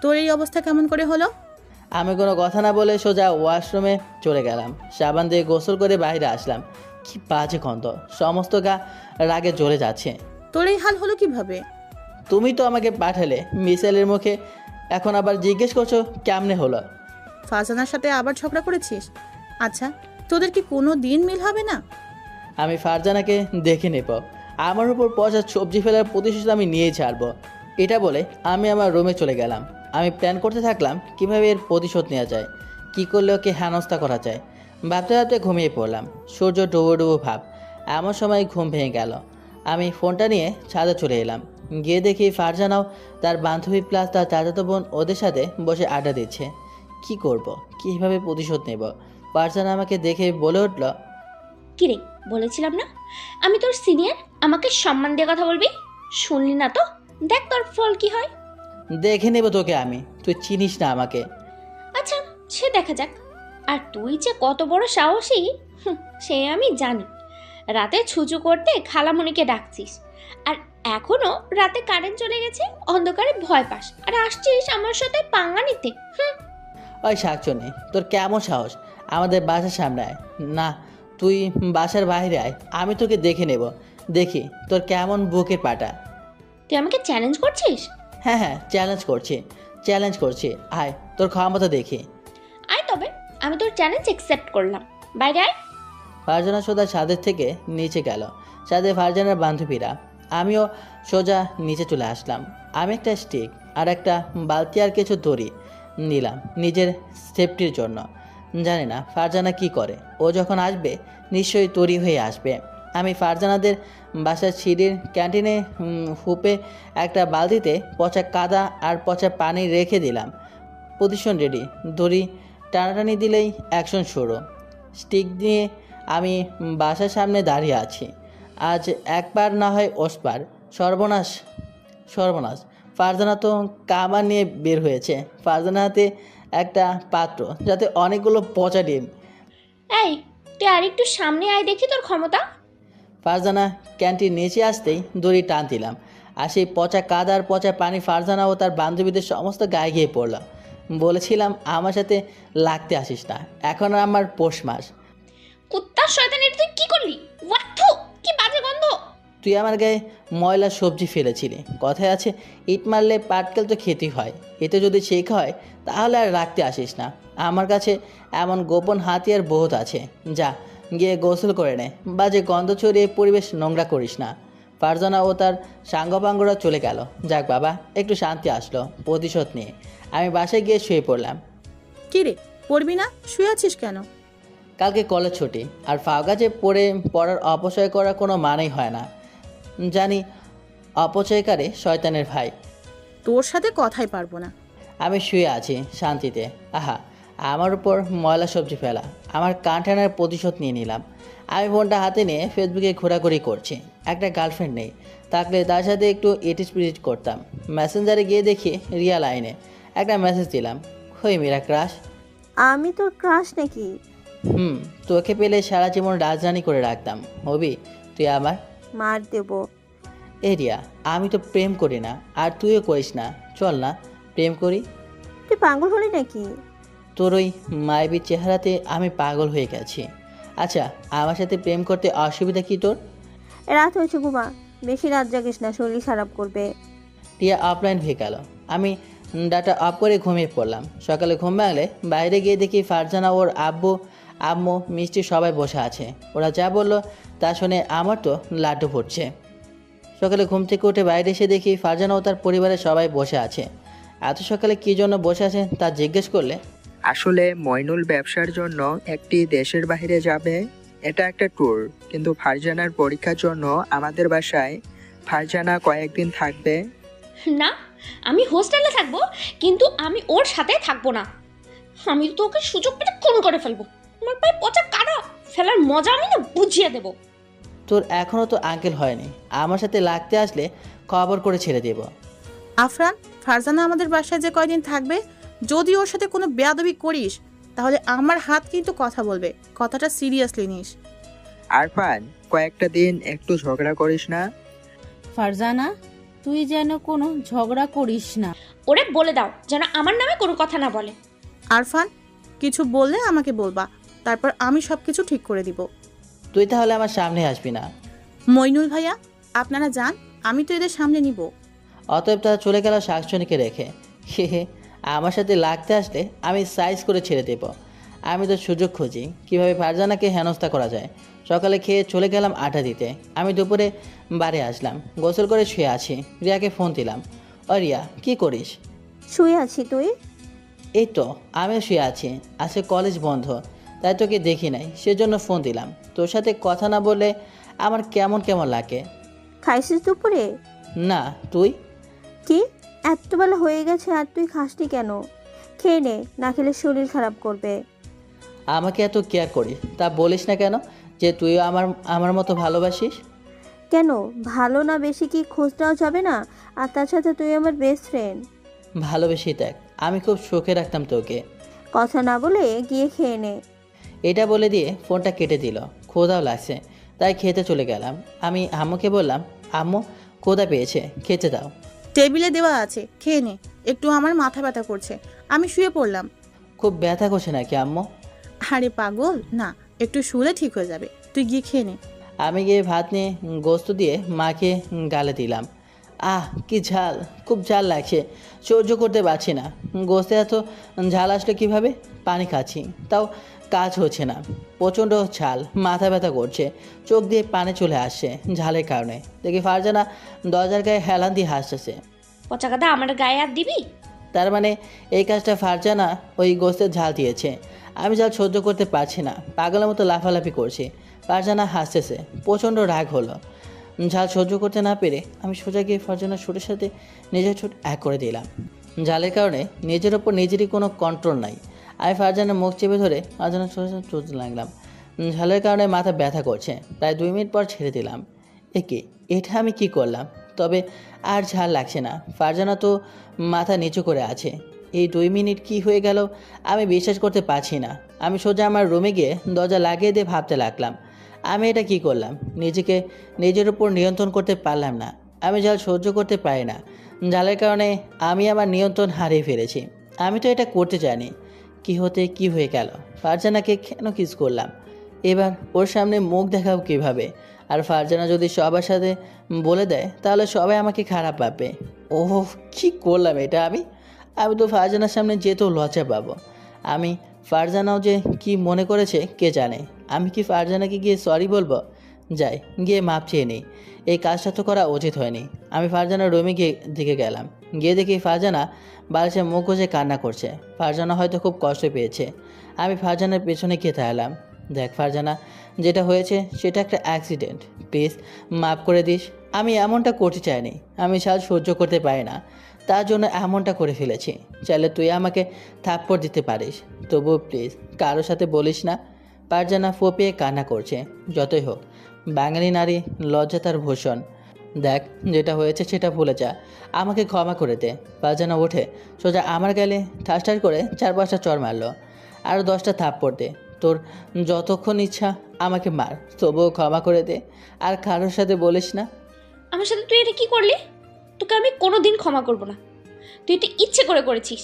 তোর এই অবস্থা কেমন করে হলো? আমি কোনো কথা না বলে সোজা ওয়াশরুমে চলে গেলাম। সাবান দিয়ে গোসল করে বাইরে আসলাম। কি বাজে গন্ধ, সমস্ত গা রাগে জ্বলে যাচ্ছে। তোর এই হাল হলো কিভাবে? তুমি তো আমাকে পাঠালে মিসাইলের মুখে, এখন আবার জিজ্ঞেস করছো কেমনে হলো? ফারজানার সাথে আবার ঝগড়া করেছিস? আচ্ছা, তোদের কি কোনো দিন মিল হবে না? আমি ফারজানাকে দেখে নেব, আমার উপর পচা সবজি ফেলার প্রতিশোধ আমি নিয়ে ছাড়বো। এটা বলে আমি আমার রুমে চলে গেলাম। আমি প্ল্যান করতে থাকলাম কিভাবে এর প্রতিশোধ নেওয়া যায়, কি করলে ওকে হেনস্থা করা যায়। ভাবতে ভাবতে ঘুমিয়ে পড়লাম। সূর্য ডুবো ডুবো ভাব। এমন সময় ঘুম ভেঙে গেল। আমি ফোনটা নিয়ে ছাদে চলে এলাম। গিয়ে দেখি ফারজানাও তার বান্ধবী প্লাস তার চাচাতো বোন ওদের সাথে বসে আড্ডা দিচ্ছে। কি করব, কীভাবে প্রতিশোধ নেব? ফারজানা আমাকে দেখে বলে উঠল, কিরে, বলেছিলাম না আমি তোর সিনিয়র, আমাকে সম্মান দিয়ে কথা বলবি? শুনলি না তো? দেখ তোর ফল কি হয়। দেখে নেব তোকে আমি, তুই চিনিস না আমাকে। আচ্ছা, সে দেখা যাক। আর তুই যে কত বড় সাহসী, সে আমি জানি। রাতে ছুচু করতে খালামণিকে ডাকছিস, আর এখনো রাতে কারেন্ট চলে গেছে, অন্ধকারে ভয় পাস, আর আসছিস আমার সাথে পাঙ্গা নিতে। ওই শাকচুন্নি, তোর কেমন সাহস আমাদের বাসার সামনে আয়? না, তুই বাসার বাইরে আয়, আমি তোকে দেখে নেব। দেখি তোর কেমন বুকের পাটা। তুই আমাকে চ্যালেঞ্জ করছিস? হ্যাঁ, চ্যালেঞ্জ করছি। আয়, তোর ক্ষমতা দেখি। আয় তবে, আমি তোর চ্যালেঞ্জ অ্যাকসেপ্ট করলাম। বাইরে আয়। ফারজানা সোজা ছাদের থেকে নিচে গেল, সাথে ফারজানার বান্ধবীরা। আমিও সোজা নিচে চলে আসলাম। আমি একটা স্টিক আর একটা বালতি আর কিছু দড়ি নিলাম নিজের সেফটির জন্য। জানি না ফারজানা কি করে, ও যখন আসবে নিশ্চয়ই তৈরি হয়ে আসবে। আমি ফারজানাদের বাসার সিঁড়ির ক্যান্টিনে হুপে একটা বালতিতে পচা কাদা আর পচা পানি রেখে দিলাম। পজিশন রেডি, দড়ি টানাটানি দিলেই অ্যাকশন শুরু। স্টিক দিয়ে আমি বাসার সামনে দাঁড়িয়ে আছি। আজ একবার না হয় ওসবার। সর্বনাশ সর্বনাশ, ফারজানা তো কামান নিয়ে বের হয়েছে। ফারজানা হাতে একটা পাত্র, যাতে অনেকগুলো পচা ডিম। এই, তুই আরেকটু সামনে আয় দেখি তোর ক্ষমতা। ফারজানা ক্যান্টিন নিচে আসতেই দড়ি টান দিলাম, আর সেই পচা কাদা আর পচা পানি ফারজানা ও তার বান্ধবীদের সমস্ত গায়ে গিয়ে পড়ল। বলেছিলাম আমার সাথে লাগতে আসিস না, এখন আমার পৌষ মাস। কুত্তার শয়তানের তুই কি করলি? ওয়াথু, কি বাজে গন্ধ। তুই আমার গায়ে ময়লা সবজি ফেলেছিলি। কথায় আছে ইট মারলে পাটকেল তো খেতেই হয়, এতে যদি শেখা হয় তাহলে আর রাখতে আসিস না। আমার কাছে এমন গোপন হাতিয়ার বহুত আছে। যা গিয়ে গোসল করে নে, বাজে গন্ধ ছড়িয়ে পরিবেশ নোংরা করিস না। ফারজানা ও তার সাঙ্গপাঙ্গরা চলে গেল। যাক বাবা, একটু শান্তি আসলো প্রতিশোধ নিয়ে। আমি বাসায় গিয়ে শুয়ে পড়লাম। কি রে, পড়বি না? শুয়ে আছিস কেন? কালকে কলেজ ছুটি, আর ফাওগাজে পড়ার অপচয় করার কোনো মানেই হয় না। জানি অপচয়কারী শয়তানের ভাই। তোর সাথে কথাই পারবো না। আমি শুয়ে আছি শান্তিতে। আহা, আমার উপর ময়লা সবজি ফেলা, আমার কান টানার প্রতিশোধ নিয়ে নিলাম। আমি ফোনটা হাতে নিয়ে ফেসবুকে ঘোরাঘুরি করছি। একটা গার্লফ্রেন্ড নেই, থাকলে তার সাথে একটু ইটিসপিরিট করতাম। মেসেঞ্জারে গিয়ে দেখি রিয়া লাইনে। একটা মেসেজ দিলাম, হই মেরা ক্রাশ। আমি তোর ক্রাশ নাকি? তোকে পেলে সারা জীবন রাজরানি করে রাখতাম। হবি তুই আমার? মার দেব। এ রিয়া, আমি তো প্রেম করি না, আর তুইও করিস না। চল না প্রেম করি। তুই পাগল হলি নাকি? তোর ওই মায়াবী চেহারাতে আমি পাগল হয়ে গেছি। আচ্ছা, আমার সাথে প্রেম করতে অসুবিধা কি তোর? রাত হয়েছে, ঘুমা। বেশি রাত জাগিস না, শরীর খারাপ করবে। রিয়া অফলাইন হয়ে গেল। আমি ডাটা অফ করে ঘুমিয়ে পড়লাম। সকালে ঘুম ভাঙলে বাইরে গিয়ে দেখি ফারজানা, ওর আব্বু, আম্মু, মিষ্টি সবাই বসে আছে। ওরা যা বললো তা শুনে আমার তো লাড্ডু ফুটছে। সকালে ঘুম থেকে উঠে বাইরে এসে দেখি ফারজানা ও তার পরিবারের সবাই বসে আছে। এত সকালে কী জন্য বসে আছে তা জিজ্ঞেস করলে, আসলে মইনুল ব্যবসার জন্য একটি দেশের বাইরে যাবে। এটা একটা ট্যুর, কিন্তু ফারজানার পরীক্ষার জন্য আমাদের বাসায় ফারজানা কয়েকদিন থাকবে। না, আমি হোস্টেলে থাকবো, কিন্তু আমি ওর সাথে থাকবো না। আমি তো ওকে সুযোগ পেলে খুন করে ফেলবো। আমার পায়ে পচা কাদা ফেলার মজা আমি না বুঝিয়ে দেবো। তোর এখনও তো আঙ্কেল হয়নি, আমার সাথে লাগতে আসলে খবর করে ছেড়ে দেব। আফরান, ফারজানা আমাদের বাসায় যে কয়দিন থাকবে, যদি ওর সাথে কোনো বেয়াদবি করিস তাহলে আমার হাত কিন্তু কথা বলবে। কথাটা সিরিয়াসলি নিস। আরফান, কয়েকটা দিন একটু ঝগড়া করিস না। ফারজানা, তুই যেন কোনো ঝগড়া করিস না। ওরে বলে দাও যেন আমার নামে কোনো কথা না বলে। আরফান, কিছু বললে আমাকে বলবা, তারপর আমি সবকিছু ঠিক করে দিব। তুই তাহলে আমার সামনে আসবি না। মইনুল ভাইয়া, আপনারা যান, আমি তো এদের সামনে নিব। অতএব তারা চলে গেল শাকচুনিকে রেখে। হে হে, আমার সাথে লাগতে আসলে আমি সাইজ করে ছেড়ে দেব। আমি তো সুযোগ খুঁজি কীভাবে ফারজানাকে হেনস্থা করা যায়। সকালে খেয়ে চলে গেলাম আটা দিতে। আমি দুপুরে বাড়ি আসলাম, গোসল করে শুয়ে আছি। রিয়াকে ফোন দিলাম। ও রিয়া, কী করিস? শুয়ে আছি। তুই? এই তো আমিও শুয়ে আছি। আজকে কলেজ বন্ধ, তাই তোকে দেখি নাই, সেজন্য ফোন দিলাম। তোর সাথে কথা না বললে আমার কেমন কেমন লাগে। খাইছিস দুপুরে? না, তুই? কি, এত বেলা হয়ে গেছে আর তুই খাসনি কেন? খেয়ে নে, না খেলে শরীর খারাপ করবে। আমাকে এত কেয়ার করিস, তা বলিস না কেন যে তুইও আমার মতো ভালোবাসিস? কেন, ভালো না বেশি কি খোঁজ নেওয়া যাবে না? আর তার সাথে তুই আমার বেস্ট ফ্রেন্ড। ভালোবেসেই দেখ, আমি খুব সুখে রাখতাম তোকে। কথা না বলে গিয়ে খেয়ে নে। এটা বলে দিয়ে ফোনটা কেটে দিল। ক্ষুধাও লাগছে, তাই খেতে চলে গেলাম। আমি আম্মুকে বললাম, আম্মু ক্ষুধা পেয়েছে, খেতে দাও। টেবিলে দেওয়া আছে, খেয়ে নে। একটু আমার মাথা ব্যথা করছে, আমি শুয়ে পড়লাম। খুব ব্যথা করছে নাকি আম্মু? আরে পাগল না, একটু শুলে ঠিক হয়ে যাবে। তুই গিয়ে খেয়ে নে। আমি গিয়ে ভাত নিয়ে গোস্ত দিয়ে মাকে গালে দিলাম। কি ঝাল, খুব ঝাল লাগছে, সহ্য করতে পারছি না। গোস্তে এত ঝাল আসলে কীভাবে? পানি খাচ্ছি, তাও কাজ হচ্ছে না। প্রচণ্ড ঝাল, মাথা ব্যথা করছে, চোখ দিয়ে পানি চলে আসছে ঝালের কারণে। দেখি ফারজানা দরজার গায়ে হেলান দিয়ে হাসতেছে। পচা কাদা আমার গায়ে আর দিবি? তার মানে এই কাজটা ফারজানা ওই গোস্তের ঝাল দিয়েছে। আমি জাল সহ্য করতে পারছি না, পাগলের মতো লাফালাফি করছি। ফারজানা হাসতেছে, প্রচণ্ড রাগ হলো। ঝাল সহ্য করতে না পেরে আমি সোজা গিয়ে ফারজানার ছোটের সাথে নিজের ছোট এক করে দিলাম। ঝালের কারণে নিজের ওপর নিজেরই কোনো কন্ট্রোল নাই। আমি ফারজানার মুখ চেপে ধরে ফারজানার ছোটের সাথে চলতে লাগলাম। ঝালের কারণে মাথা ব্যথা করছে। প্রায় 2 মিনিট পর ছেড়ে দিলাম। এটা আমি কি করলাম? তবে আর ঝাল লাগছে না। ফারজানা তো মাথা নিচু করে আছে। এই 2 মিনিট কি হয়ে গেল আমি বিশ্বাস করতে পারছি না। আমি সোজা আমার রুমে গিয়ে দরজা লাগিয়ে দিয়ে ভাবতে লাগলাম, আমি এটা কি করলাম? নিজের উপর নিয়ন্ত্রণ করতে পারলাম না। আমি ঝাল সহ্য করতে পারি না। ঝালের কারণে আমি আমার নিয়ন্ত্রণ হারিয়ে ফেলেছি। আমি তো এটা করতে চাইনি। কি হয়ে গেল? ফারজানাকে কেন কিস করলাম? এবার ওর সামনে মুখ দেখাও কিভাবে? আর ফারজানা যদি সবার সাথে বলে দেয় তাহলে সবাই আমাকে খারাপ ভাববে। ওহ, কি করলাম এটা আমি তো ফারজানার সামনে যেতেও লজ্জা পাবো। আমি ফারজানাও যে কি মনে করেছে কে জানে। আমি কি ফারজানাকে গিয়ে সরি বলবো? যাই গিয়ে মাপ চেয়ে নিই। এই কাজটা তো করা উচিত হয়নি। আমি ফারজানার রুমে দিকে গেলাম। গিয়ে দেখি ফারজানা বালিশে মুখ গুজে কান্না করছে। ফারজানা হয়তো খুব কষ্ট পেয়েছে। আমি ফারজানার পেছনে গিয়ে দাঁড়ালাম। দেখ ফারজানা, যেটা হয়েছে সেটা একটা অ্যাক্সিডেন্ট। প্লিজ মাফ করে দিস। আমি এমনটা করতে চাইনি। আমি ঝাল সহ্য করতে পারি না, তার জন্য এমনটা করে ফেলেছি। চাইলে তুই আমাকে থাপ্পড় দিতে পারিস, তবুও প্লিজ কারোর সাথে বলিস না। ফারজানা ফোপিয়ে কান্না করছে। যতই হোক বাঙালি নারী লজ্জা তার ভূষণ। দেখ, যেটা হয়েছে সেটা ভুলে যা, আমাকে ক্ষমা করে দে। ফারজানা ওঠে সোজা আমার গালে ঠাস ঠাস করে 4-5টা চড় মারলো। আরও 10টা থাপ্পড় দে। তোর যতক্ষণ ইচ্ছা আমাকে মার, তবুও ক্ষমা করে দে। আর কারোর সাথে বলিস না। আমার সাথে তুই এটা কি করলি? তোকে আমি কোনোদিন ক্ষমা করব না। তুই এটা ইচ্ছে করে করেছিস।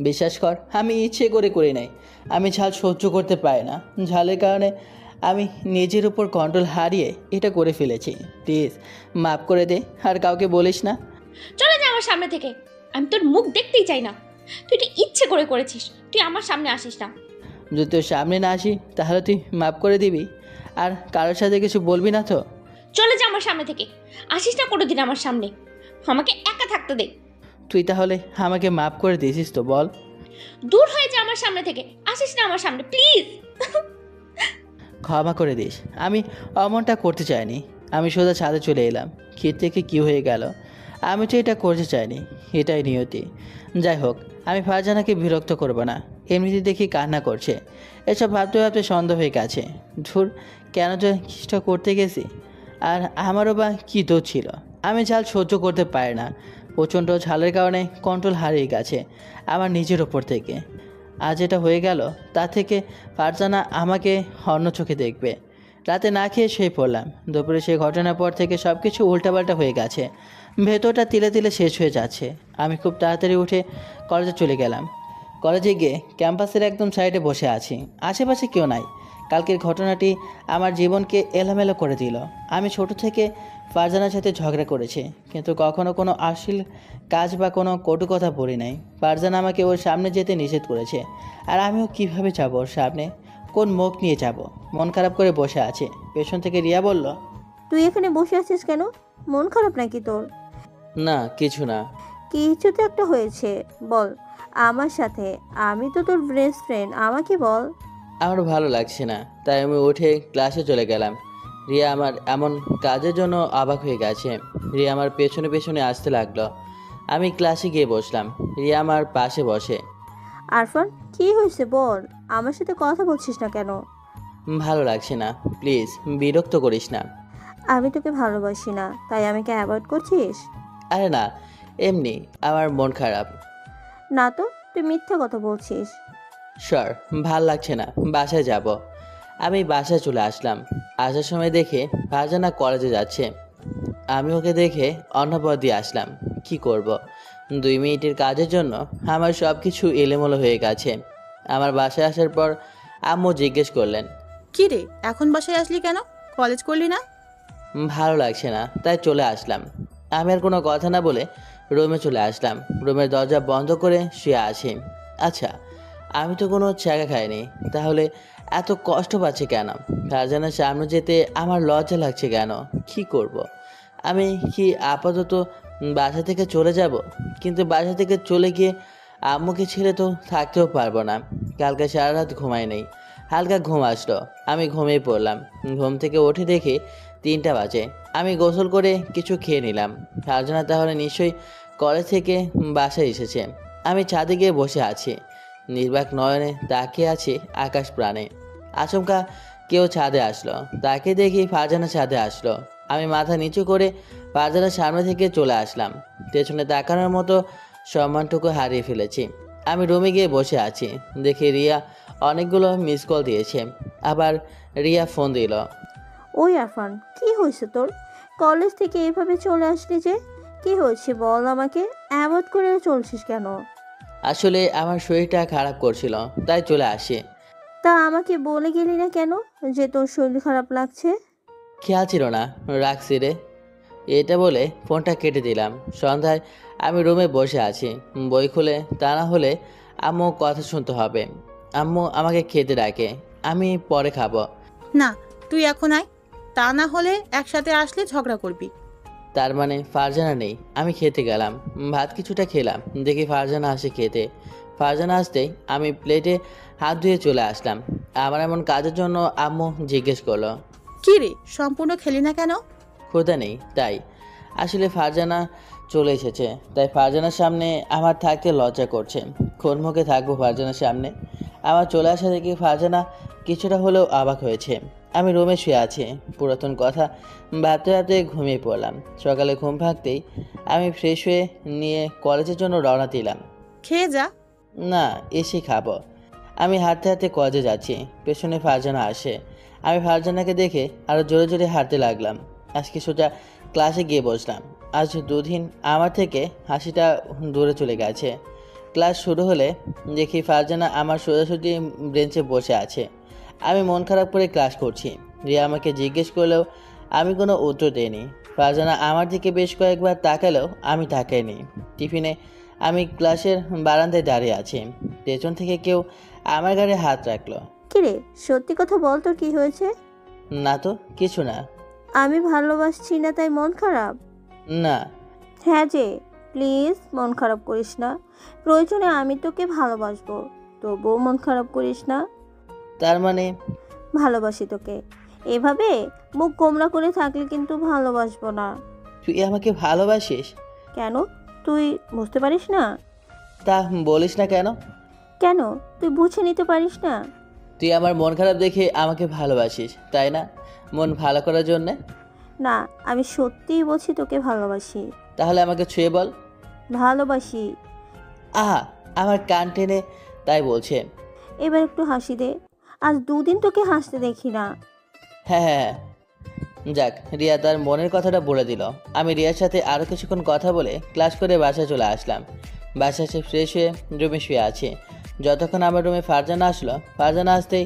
বিশ্বাস কর, আমি ইচ্ছে করে করি নাই। আমি ঝাল সহ্য করতে পারি না। ঝালের কারণে আমি নিজের উপর কন্ট্রোল হারিয়ে এটা করে ফেলেছি। প্লিজ মাফ করে দে, আর কাউকে বলিস না। চলে যা আমার সামনে থেকে। আমি তোর মুখ দেখতেই চাই না। তুই এটা ইচ্ছে করে করেছিস। তুই আমার সামনে আসিস না। যদি তোর সামনে না আসি তাহলে তুই মাফ করে দিবি, আর কারোর সাথে কিছু বলবি না তো? চলে যা আমার সামনে থেকে। আসিস না কোনোদিন আমার সামনে। আমাকে একা থাকতে দে। তুই তাহলে আমাকে মাফ করে দিয়েছিস তো বল? দূর হয়ে যা আমার সামনে থেকে। আসিস না আমার সামনে প্লিজ। ক্ষমা করে দিস। আমি অমনটা করতে চাইনি। আমি সোজা ছাদে চলে এলাম। ক্ষেত থেকে কী হয়ে গেল? আমি তো এটা করতে চাইনি। এটাই নিয়তি। যাই হোক, আমি ফারজানাকে বিরক্ত করব না। এমনিতে দেখি কান্না করছে। এসব ভাবতে ভাবতে সন্দেহ হয়ে গেছে। ধুর, কেন যে কিছুটা করতে গেছি। আর আমারও বা কী দোষ ছিল? আমি ঝাল সহ্য করতে পারি না। প্রচণ্ড ঝালের কারণে কন্ট্রোল হারিয়ে গেছে আমার নিজের ওপর থেকে। আজ এটা হয়ে গেল, তা থেকে ফারজানা আমাকে অন্য চোখে দেখবে। রাতে না খেয়ে শুয়ে পড়লাম। দুপুরে সেই ঘটনার পর থেকে সব কিছু উল্টাপাল্টা হয়ে গেছে। ভেতরটা তিলে তিলে শেষ হয়ে যাচ্ছে। আমি খুব তাড়াতাড়ি উঠে কলেজে চলে গেলাম। কলেজে গিয়ে ক্যাম্পাসের একদম সাইডে বসে আছি। আশেপাশে কেউ নাই। কালকের ঘটনাটি আমার জীবনকে এলোমেলো করে দিল। আমি ছোট থেকে ফারজানার সাথে ঝগড়া করেছি, কিন্তু কখনো কোনো অশ্লীল কাজ বা কোনো কটু কথা বলি নাই। ফারজানা আমাকে ওর সামনে যেতে নিষেধ করেছে, আর আমিও কিভাবে যাব ওর সামনে? কোন মুখ নিয়ে যাব? মন খারাপ করে বসে আছে। পেছন থেকে রিয়া বলল, তুই এখানে বসে আছিস কেন? মন খারাপ নাকি তোর? না কিছু না। কিছু তো একটা হয়েছে, বল আমার সাথে। আমি তো তোর বেস্ট ফ্রেন্ড, আমাকে বল। আমার ভালো লাগছে না, তাই আমি উঠে ক্লাসে চলে গেলাম। রিয়া আমার এমন কাজের জন্য অবাক হয়ে গেছে। রিয়া আমার পেছনে পেছনে আসতে লাগলো। আমি ক্লাসে গিয়ে বসলাম। রিয়া আমার পাশে বসে। আরফান, কি হয়েছে বল? আমার সাথে কথা বলছিস না কেন? ভালো লাগছে না, প্লিজ বিরক্ত করিস না। আমি তোকে ভালোবাসি না, তাই আমাকে অ্যাভয়েড করছিস? আরে না, এমনি আমার মন খারাপ। না তো, তুই মিথ্যা কথা বলছিস। স্যার, ভাল লাগছে না, বাসায় যাব। আমি বাসায় চলে আসলাম। আসার সময় দেখে ফারজানা কলেজে যাচ্ছে। আমি ওকে দেখে অন্নপর দিয়ে আসলাম। কি করব? 2 মিনিটের কাজের জন্য আমার সব কিছু এলোমেলো হয়ে গেছে। আমার বাসায় আসার পর আম্মু জিজ্ঞেস করলেন, কি রে, এখন বাসায় আসলি কেন? কলেজ করলি না? ভালো লাগছে না, তাই চলে আসলাম। আমি আর কোনো কথা না বলে রুমে চলে আসলাম। রুমের দরজা বন্ধ করে শুয়ে আছি। আচ্ছা, আমি তো কোনো জায়গা খাইনি, তাহলে এত কষ্ট পাচ্ছি কেন? ফারজানার সামনে যেতে আমার লজ্জা লাগছে কেন? কি করব? আমি কি আপাতত বাসা থেকে চলে যাব? কিন্তু বাসা থেকে চলে গিয়ে আম্মুকে ছেড়ে তো থাকতেও পারবো না। কালকে সারা রাত ঘুমাই নেই, হালকা ঘুম আসলো। আমি ঘুমিয়ে পড়লাম। ঘুম থেকে উঠে দেখি 3টা বাজে। আমি গোসল করে কিছু খেয়ে নিলাম। ফারজানা তাহলে নিশ্চয়ই কলেজ থেকে বাসায় এসেছে। আমি ছাদে গিয়ে বসে আছি, নির্বাক নয়নে তাকিয়ে আছি আকাশ প্রাণে। আচমকা কেউ ছাদে আসলো, তাকে দেখি ফারজানা ছাদে আসলো। আমি মাথা নিচু করে ফারজানার সামনে থেকে চলে আসলাম। পেছনে তাকানোর মতো সম্মানটুকু হারিয়ে ফেলেছি। আমি রুমে গিয়ে বসে আছি, দেখি রিয়া অনেকগুলো মিস কল দিয়েছে। আবার রিয়া ফোন দিল। ওই আরফান, কি হয়েছে তোর? কলেজ থেকে এভাবে চলে আসলি যে? কি হয়েছে বল আমাকে। অ্যাভয়েড করে চলছিস কেন? আসলে আমার শরীরটা খারাপ করছিল, তাই চলে আসি। তা আমাকে বলে গেলি না কেন যে তোর শরীর খারাপ লাগছে? খেয়াল ছিল না, রাখছি রে। এটা বলে ফোনটা কেটে দিলাম। সন্ধ্যায় আমি রুমে বসে আছি, বই খুলে। তা না হলে আম্মু কথা শুনতে হবে। আম্মু আমাকে খেতে ডাকে, আমি পরে খাবো। না, তুই এখন আয়, তা না হলে একসাথে আসলে ঝগড়া করবি। তার মানে ফারজানা নেই। আমি খেতে গেলাম, ভাত কিছুটা খেলাম, দেখি ফারজানা আসে খেতে। ফারজানা আসতেই আমি প্লেটে হাত ধুয়ে চলে আসলাম। আমার এমন কাজের জন্য আম্মু জিজ্ঞেস করলো, কি রে, সম্পূর্ণ খেলি না কেন? ক্ষুধা নেই তাই। আসলে ফারজানা চলে এসেছে, তাই ফারজানার সামনে আমার থাকতে লজ্জা করছে। কোন মুখে থাকবো ফারজানার সামনে? আমার চলে আসা দেখে ফারজানা কিছুটা হলেও অবাক হয়েছে। আমি রুমে শুয়ে আছি, পুরাতন কথা ভাবতে ভাবতে ঘুমিয়ে পড়লাম। সকালে ঘুম ভাঙতেই আমি ফ্রেশ হয়ে নিয়ে কলেজের জন্য রওনা দিলাম। খেয়ে যা। না, এসে খাবো। আমি হাঁটতে হাঁটতে কলেজে যাচ্ছি, পেছনে ফারজানা আসে। আমি ফারজানাকে দেখে আরও জোরে জোরে হাঁটতে লাগলাম। আজকে সোজা ক্লাসে গিয়ে বসলাম। আজ দুদিন আমার থেকে হাসিটা দূরে চলে গেছে। ক্লাস শুরু হলে দেখি ফারজানা আমার সোজাসুজি বেঞ্চে বসে আছে। আমি মন খারাপ করে ক্লাস করছি। রিয়া আমাকে জিজ্ঞেস করলেও আমি কোনো উত্তর দিইনি। ফারজানা আমার দিকে বেশ কয়েকবার তাকালেও আমি তাকাইনি। টিফিনে আমি ক্লাসের বারান্দায় দাঁড়িয়ে আছি, পেছন থেকে কেউ আমার গাড়ি হাত রাখলো। কিরে, সত্যি কথা বল, তোর কি হয়েছে? না তো, কিছু না। আমি ভালোবাসছি না তাই মন খারাপ? না। হ্যাঁ যে, প্লিজ মন খারাপ করিস না। প্রয়োজনে আমি তোকে ভালোবাসবো, তবুও মন খারাপ করিস না। তার মানে? ভালোবাসি তোকে। এভাবে মুখ গোমরা করে থাকলে কিন্তু ভালোবাসবো না। তুই আমাকে ভালোবাসিস? কেন, তুই বুঝতে পারিস না? তা বলিস না কেন? কেন, তুই বুঝে নিতে পারিস না? তুই আমার মন খারাপ দেখে আমাকে ভালোবাসিস, তাই না? মন ভালো করার জন্যে? না, আমি সত্যিই বলছি তোকে ভালোবাসি। তাহলে আমাকে ছুঁয়ে বল। ভালোবাসি। আহা, আমার কান টেনে তাই বলছে। এবার একটু হাসি দে, আজ দুদিন তোকে হাসতে দেখি না। হ্যাঁ হ্যাঁ হ্যাঁ। যাক, রিয়া তার মনের কথাটা বলে দিল। আমি রিয়ার সাথে আরও কিছুক্ষণ কথা বলে ক্লাস করে বাসায় চলে আসলাম। বাসায় এসে ফ্রেশ হয়ে রুমে শুয়ে আছি। যতক্ষণ আমার রুমে ফারজানা আসলো, ফারজানা আসতেই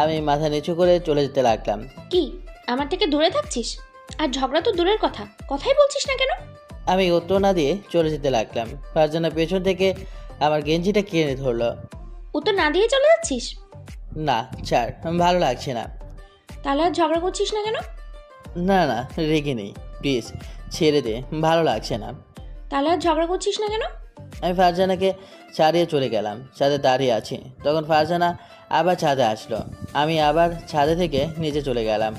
আমি মাথা নিচু করে চলে যেতে লাগলাম। কি, আমার থেকে দূরে থাকছিস? আর ঝগড়া তো দূরের কথা, কথাই বলছিস না কেন? আমি উত্তর না দিয়ে চলে যেতে লাগলাম। ফারজানা পেছন থেকে আমার গেঞ্জিটা কিনে ধরলো। উত্তর না দিয়ে চলে যাচ্ছিস? না ছাড়, ভালো লাগছে না। তাহলে আর ঝগড়া করছিস না কেন? না না, রেগে নেই, প্লিজ ছেড়ে দে, ভালো লাগছে না। তাহলে আর ঝগড়া করছিস না কেন? আমি ফারজানাকে ছাড়িয়ে চলে গেলাম। ছাদে দাঁড়িয়ে আছি, তখন ফারজানা আবার ছাদে আসলো। আমি আবার ছাদে থেকে নিচে চলে গেলাম।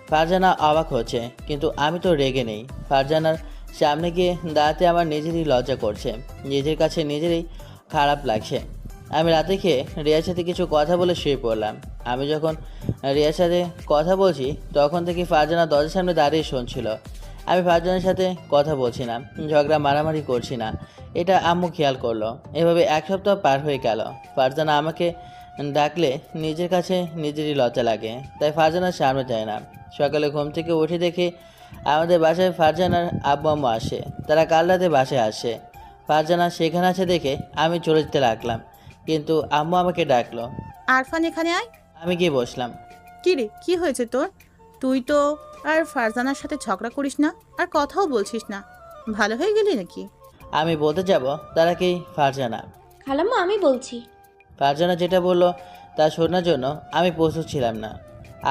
ফারজানা অবাক হচ্ছে, কিন্তু আমি তো রেগে নেই। ফারজানার সামনে গিয়ে দাঁড়াতে আমার নিজেরই লজ্জা করছে, নিজের কাছে নিজেরই খারাপ লাগছে। আমি রাতে খেয়ে রিয়ার সাথে কিছু কথা বলে শুয়ে পড়লাম। আমি যখন রিয়ার সাথে কথা বলছি তখন থেকে ফারজানা দরজার সামনে দাঁড়িয়ে শুনছিল। আমি ফারজানার সাথে কথা বলছি না, ঝগড়া মারামারি করছি না, এটা আম্মু খেয়াল করলো। এভাবে 1 সপ্তাহ পার হয়ে গেল। ফারজানা আমাকে ডাকলে নিজের কাছে নিজেরই লজ্জা লাগে, তাই ফারজানার সামনে যায় না। সকালে ঘুম থেকে উঠে দেখি আমাদের বাসায় ফারজানার আব্বু আম্মু আসে। তারা কাল রাতে বাসায় আসে। ফারজানা সেখানে আছে দেখে আমি চলে যেতে লাগলাম, কিন্তু আম্মু আমাকে ডাকলো। আরফান, এখানে আয়। আমি গিয়ে বসলাম। কি রে, কি হয়েছে তোর? তুই তো আর ফারজানার সাথে ঝগড়া করিস না, আর কথাও বলছিস না। ভালো হয়ে গেলি নাকি? আমি বলতে যাব তারা কি ফারজানা। খালাম্মা, আমি বলছি। ফারজানা যেটা বললো তা শোনার জন্য আমি প্রস্তুত ছিলাম না।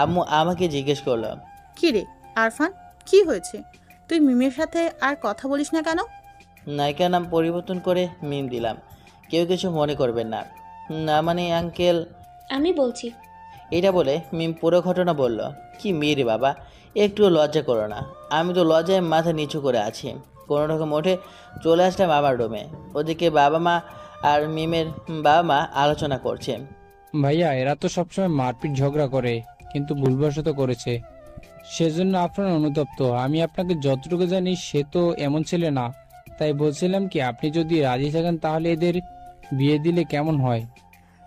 আম্মু আমাকে জিজ্ঞেস করলো, কি রে আরফান, কি হয়েছে? তুই মিমের সাথে আর কথা বলিস না কেন? নায়িকার নাম পরিবর্তন করে মিম দিলাম, কেউ কিছু মনে করবেন না। না মানে আঙ্কেল। আমি বলছি। এটা বলে মিম পুরো ঘটনা বলল। কি মেয়ে রে বাবা, একটু লজ্জা করো না। আমি তো লজ্জায় মাথা নিচু করে আছি। কোনো রকম উঠে চলে আসলাম আমার রুমে। ওদিকে বাবা মা আর মিমের বাবা মা আলোচনা করছে। ভাইয়া এরা তো সবসময় মারপিট ঝগড়া করে, কিন্তু ভুলবশত করেছে, সেজন্য আপনার অনুতপ্ত। আমি আপনাকে যতটুকু জানি সে তো এমন ছেলে না। তাই বলছিলাম কি, আপনি যদি রাজি থাকেন তাহলে এদের বিয়ে দিলে কেমন হয়?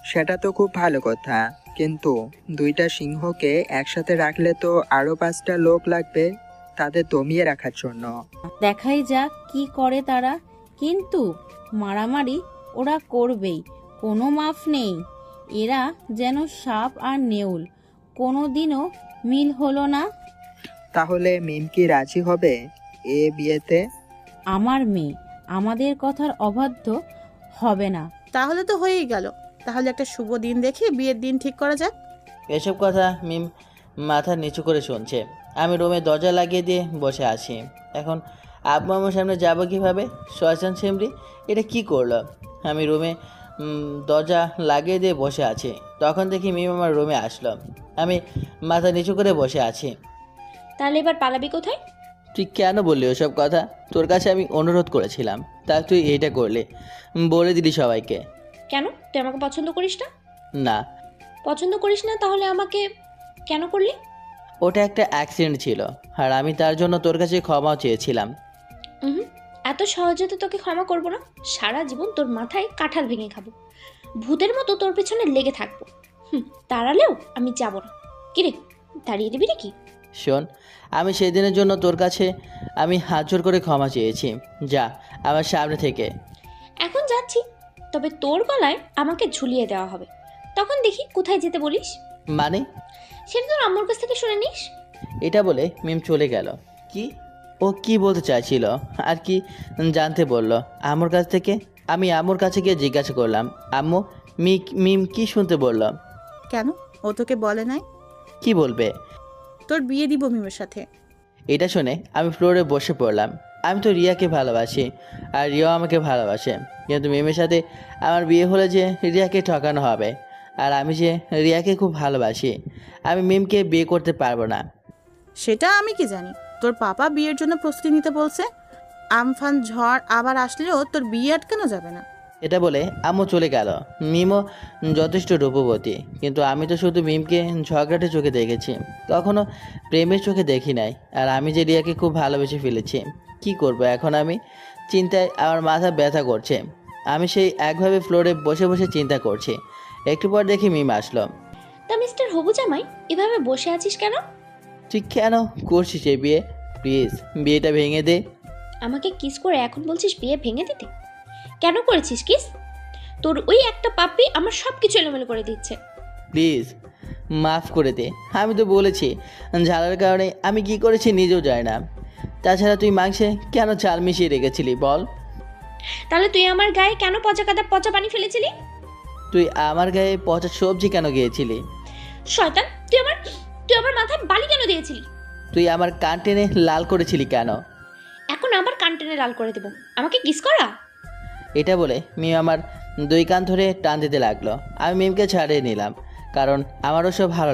সেটা তো খুব ভালো কথা, কিন্তু দুইটা সিংহকে একসাথে রাখলে তো আরো 5টা লোক লাগবে তাদের দমিয়ে রাখার জন্য। দেখাই যাক কি করে তারা, কিন্তু মারামারি ওরা করবেই, কোনো মাফ নেই। এরা যেন সাপ আর নেউল, কোনো দিনও মিল হলো না। তাহলে মিম কি রাজি হবে এ বিয়েতে? আমার মেয়ে আমাদের কথার অবাধ্য হবে না। তাহলে তো হয়েই গেল। তাহলে একটা শুভ দিন দেখে বিয়ের দিন ঠিক করা যাক। এসব কথা মিম মাথা নিচু করে শুনছে। আমি রুমে দরজা লাগিয়ে দিয়ে বসে আছি। এখন আব্বু আমার সামনে যাবো কীভাবে? শয়তান সেমরি, এটা কি করলো? আমি রুমে দরজা লাগিয়ে দিয়ে বসে আছি। তখন দেখি মিম আমার রুমে আসলো। আমি মাথা নিচু করে বসে আছি। তাহলে এবার পালাবি কোথায়? তুই কেন বললি ওসব কথা? তোর কাছে আমি অনুরোধ করেছিলাম, তা তুই এইটা করলি, বলে দিলি সবাইকে। কেন? তুই আমাকে পছন্দ করিস না? না, পছন্দ করিস না তাহলে আমাকে কেন করলি? ওটা একটা অ্যাক্সিডেন্ট ছিল, আর আমি তার জন্য তোর কাছে ক্ষমাও চেয়েছিলাম। হুম, এত সহজে তো তোকে ক্ষমা করবো না। সারা জীবন তোর মাথায় কাঁঠাল ভেঙে খাবো, ভূতের মতো তোর পেছনে লেগে থাকবো। তাড়ালেও আমি যাব না। কিরে, দাঁড়িয়ে দিবি নাকি? শোন, আমি সেদিনের জন্য তোর কাছে আমি হাত জোর করে ক্ষমা চেয়েছি। যা আমার সামনে থেকে। এখন যাচ্ছি, তবে তোর গলায় আমাকে ঝুলিয়ে দেওয়া হবে। তখন দেখি কোথায় যেতে বলিস। মানে? সেটা তোর আম্মুর কাছ থেকে শুনে নিস। এটা বলে মিম চলে গেল। কি ও কি বলতে চাইছিল আর কি জানতে বলল আম্মুর কাছ থেকে? আমি আম্মুর কাছে গিয়ে জিজ্ঞাসা করলাম, আম্মু মিম কি শুনতে বলল? কেন, ও তোকে বলে নাই? কি বলবে? তোর বিয়ে দিব মিমের সাথে। এটা শুনে আমি ফ্লোরে বসে পড়লাম। আমি তো রিয়াকে ভালোবাসি, আর রিয়াও আমাকে ভালোবাসে, কিন্তু মিমের সাথে আমার বিয়ে হলে যে রিয়াকে ঠকানো হবে। আর আমি যে রিয়াকে খুব ভালোবাসি, আমি মিমকে বিয়ে করতে পারবো না। সেটা আমি কি জানি? তোর পাপা বিয়ের জন্য প্রস্তুতি নিতে বলছে। আমফান ঝড় আবার আসলেও তোর বিয়ে আটকানো যাবে না। এটা বলে আম্মু চলে গেল। মিমও যথেষ্ট রূপবতী, কিন্তু আমি তো শুধু মিমকে ঝগড়াটে চোখে দেখেছি, কখনো প্রেমের চোখে দেখি নাই। আর আমি যে রিয়াকে খুব ভালোবেসে ফেলেছি। কি করব এখন? আমি চিন্তায় আমার মাথা ব্যথা করছে। আমি সেই একভাবে ফ্লোরে বসে বসে চিন্তা করছি। একটু পর দেখি মিম আসলো। তা মিস্টার হবু জামাই, এভাবে বসে আছিস কেন? তুই কেন করছিস এই বিয়ে? প্লিজ বিয়েটা ভেঙে দে। আমাকে কিস করে এখন বলছিস বিয়ে ভেঙে দিতে? কেন করেছিস কিস? তোর ওই একটা পাপ্পি আমার সব কিছু এলোমেলো করে দিচ্ছে। প্লিজ মাফ করে দে। আমি তো বলেছি ঝালের কারণে আমি কি করেছি নিজেও জানি না। তাছাড়া তুই মাংসে কেন চাল মিশিয়ে রেখেছিলি বল? তাহলে তুই আমার গায়ে কেন পচা কাদা পচা পানি ফেলেছিলি? তুই আমার গায়ে পচা সবজি কেন গিয়েছিলি? শয়তান, তুই আমার মাথায় বালি কেন দিয়েছিলি? তুই আমার কান টেনে লাল করেছিলি কেন? এখন আবার কান টেনে লাল করে দেবো। আমাকে কিস করা? এটা বলে মিম আমার দুই কান ধরে টান দিতে লাগলো। আমি মিমকে ছাড়িয়ে নিলাম, কারণ আমারও সব ভালো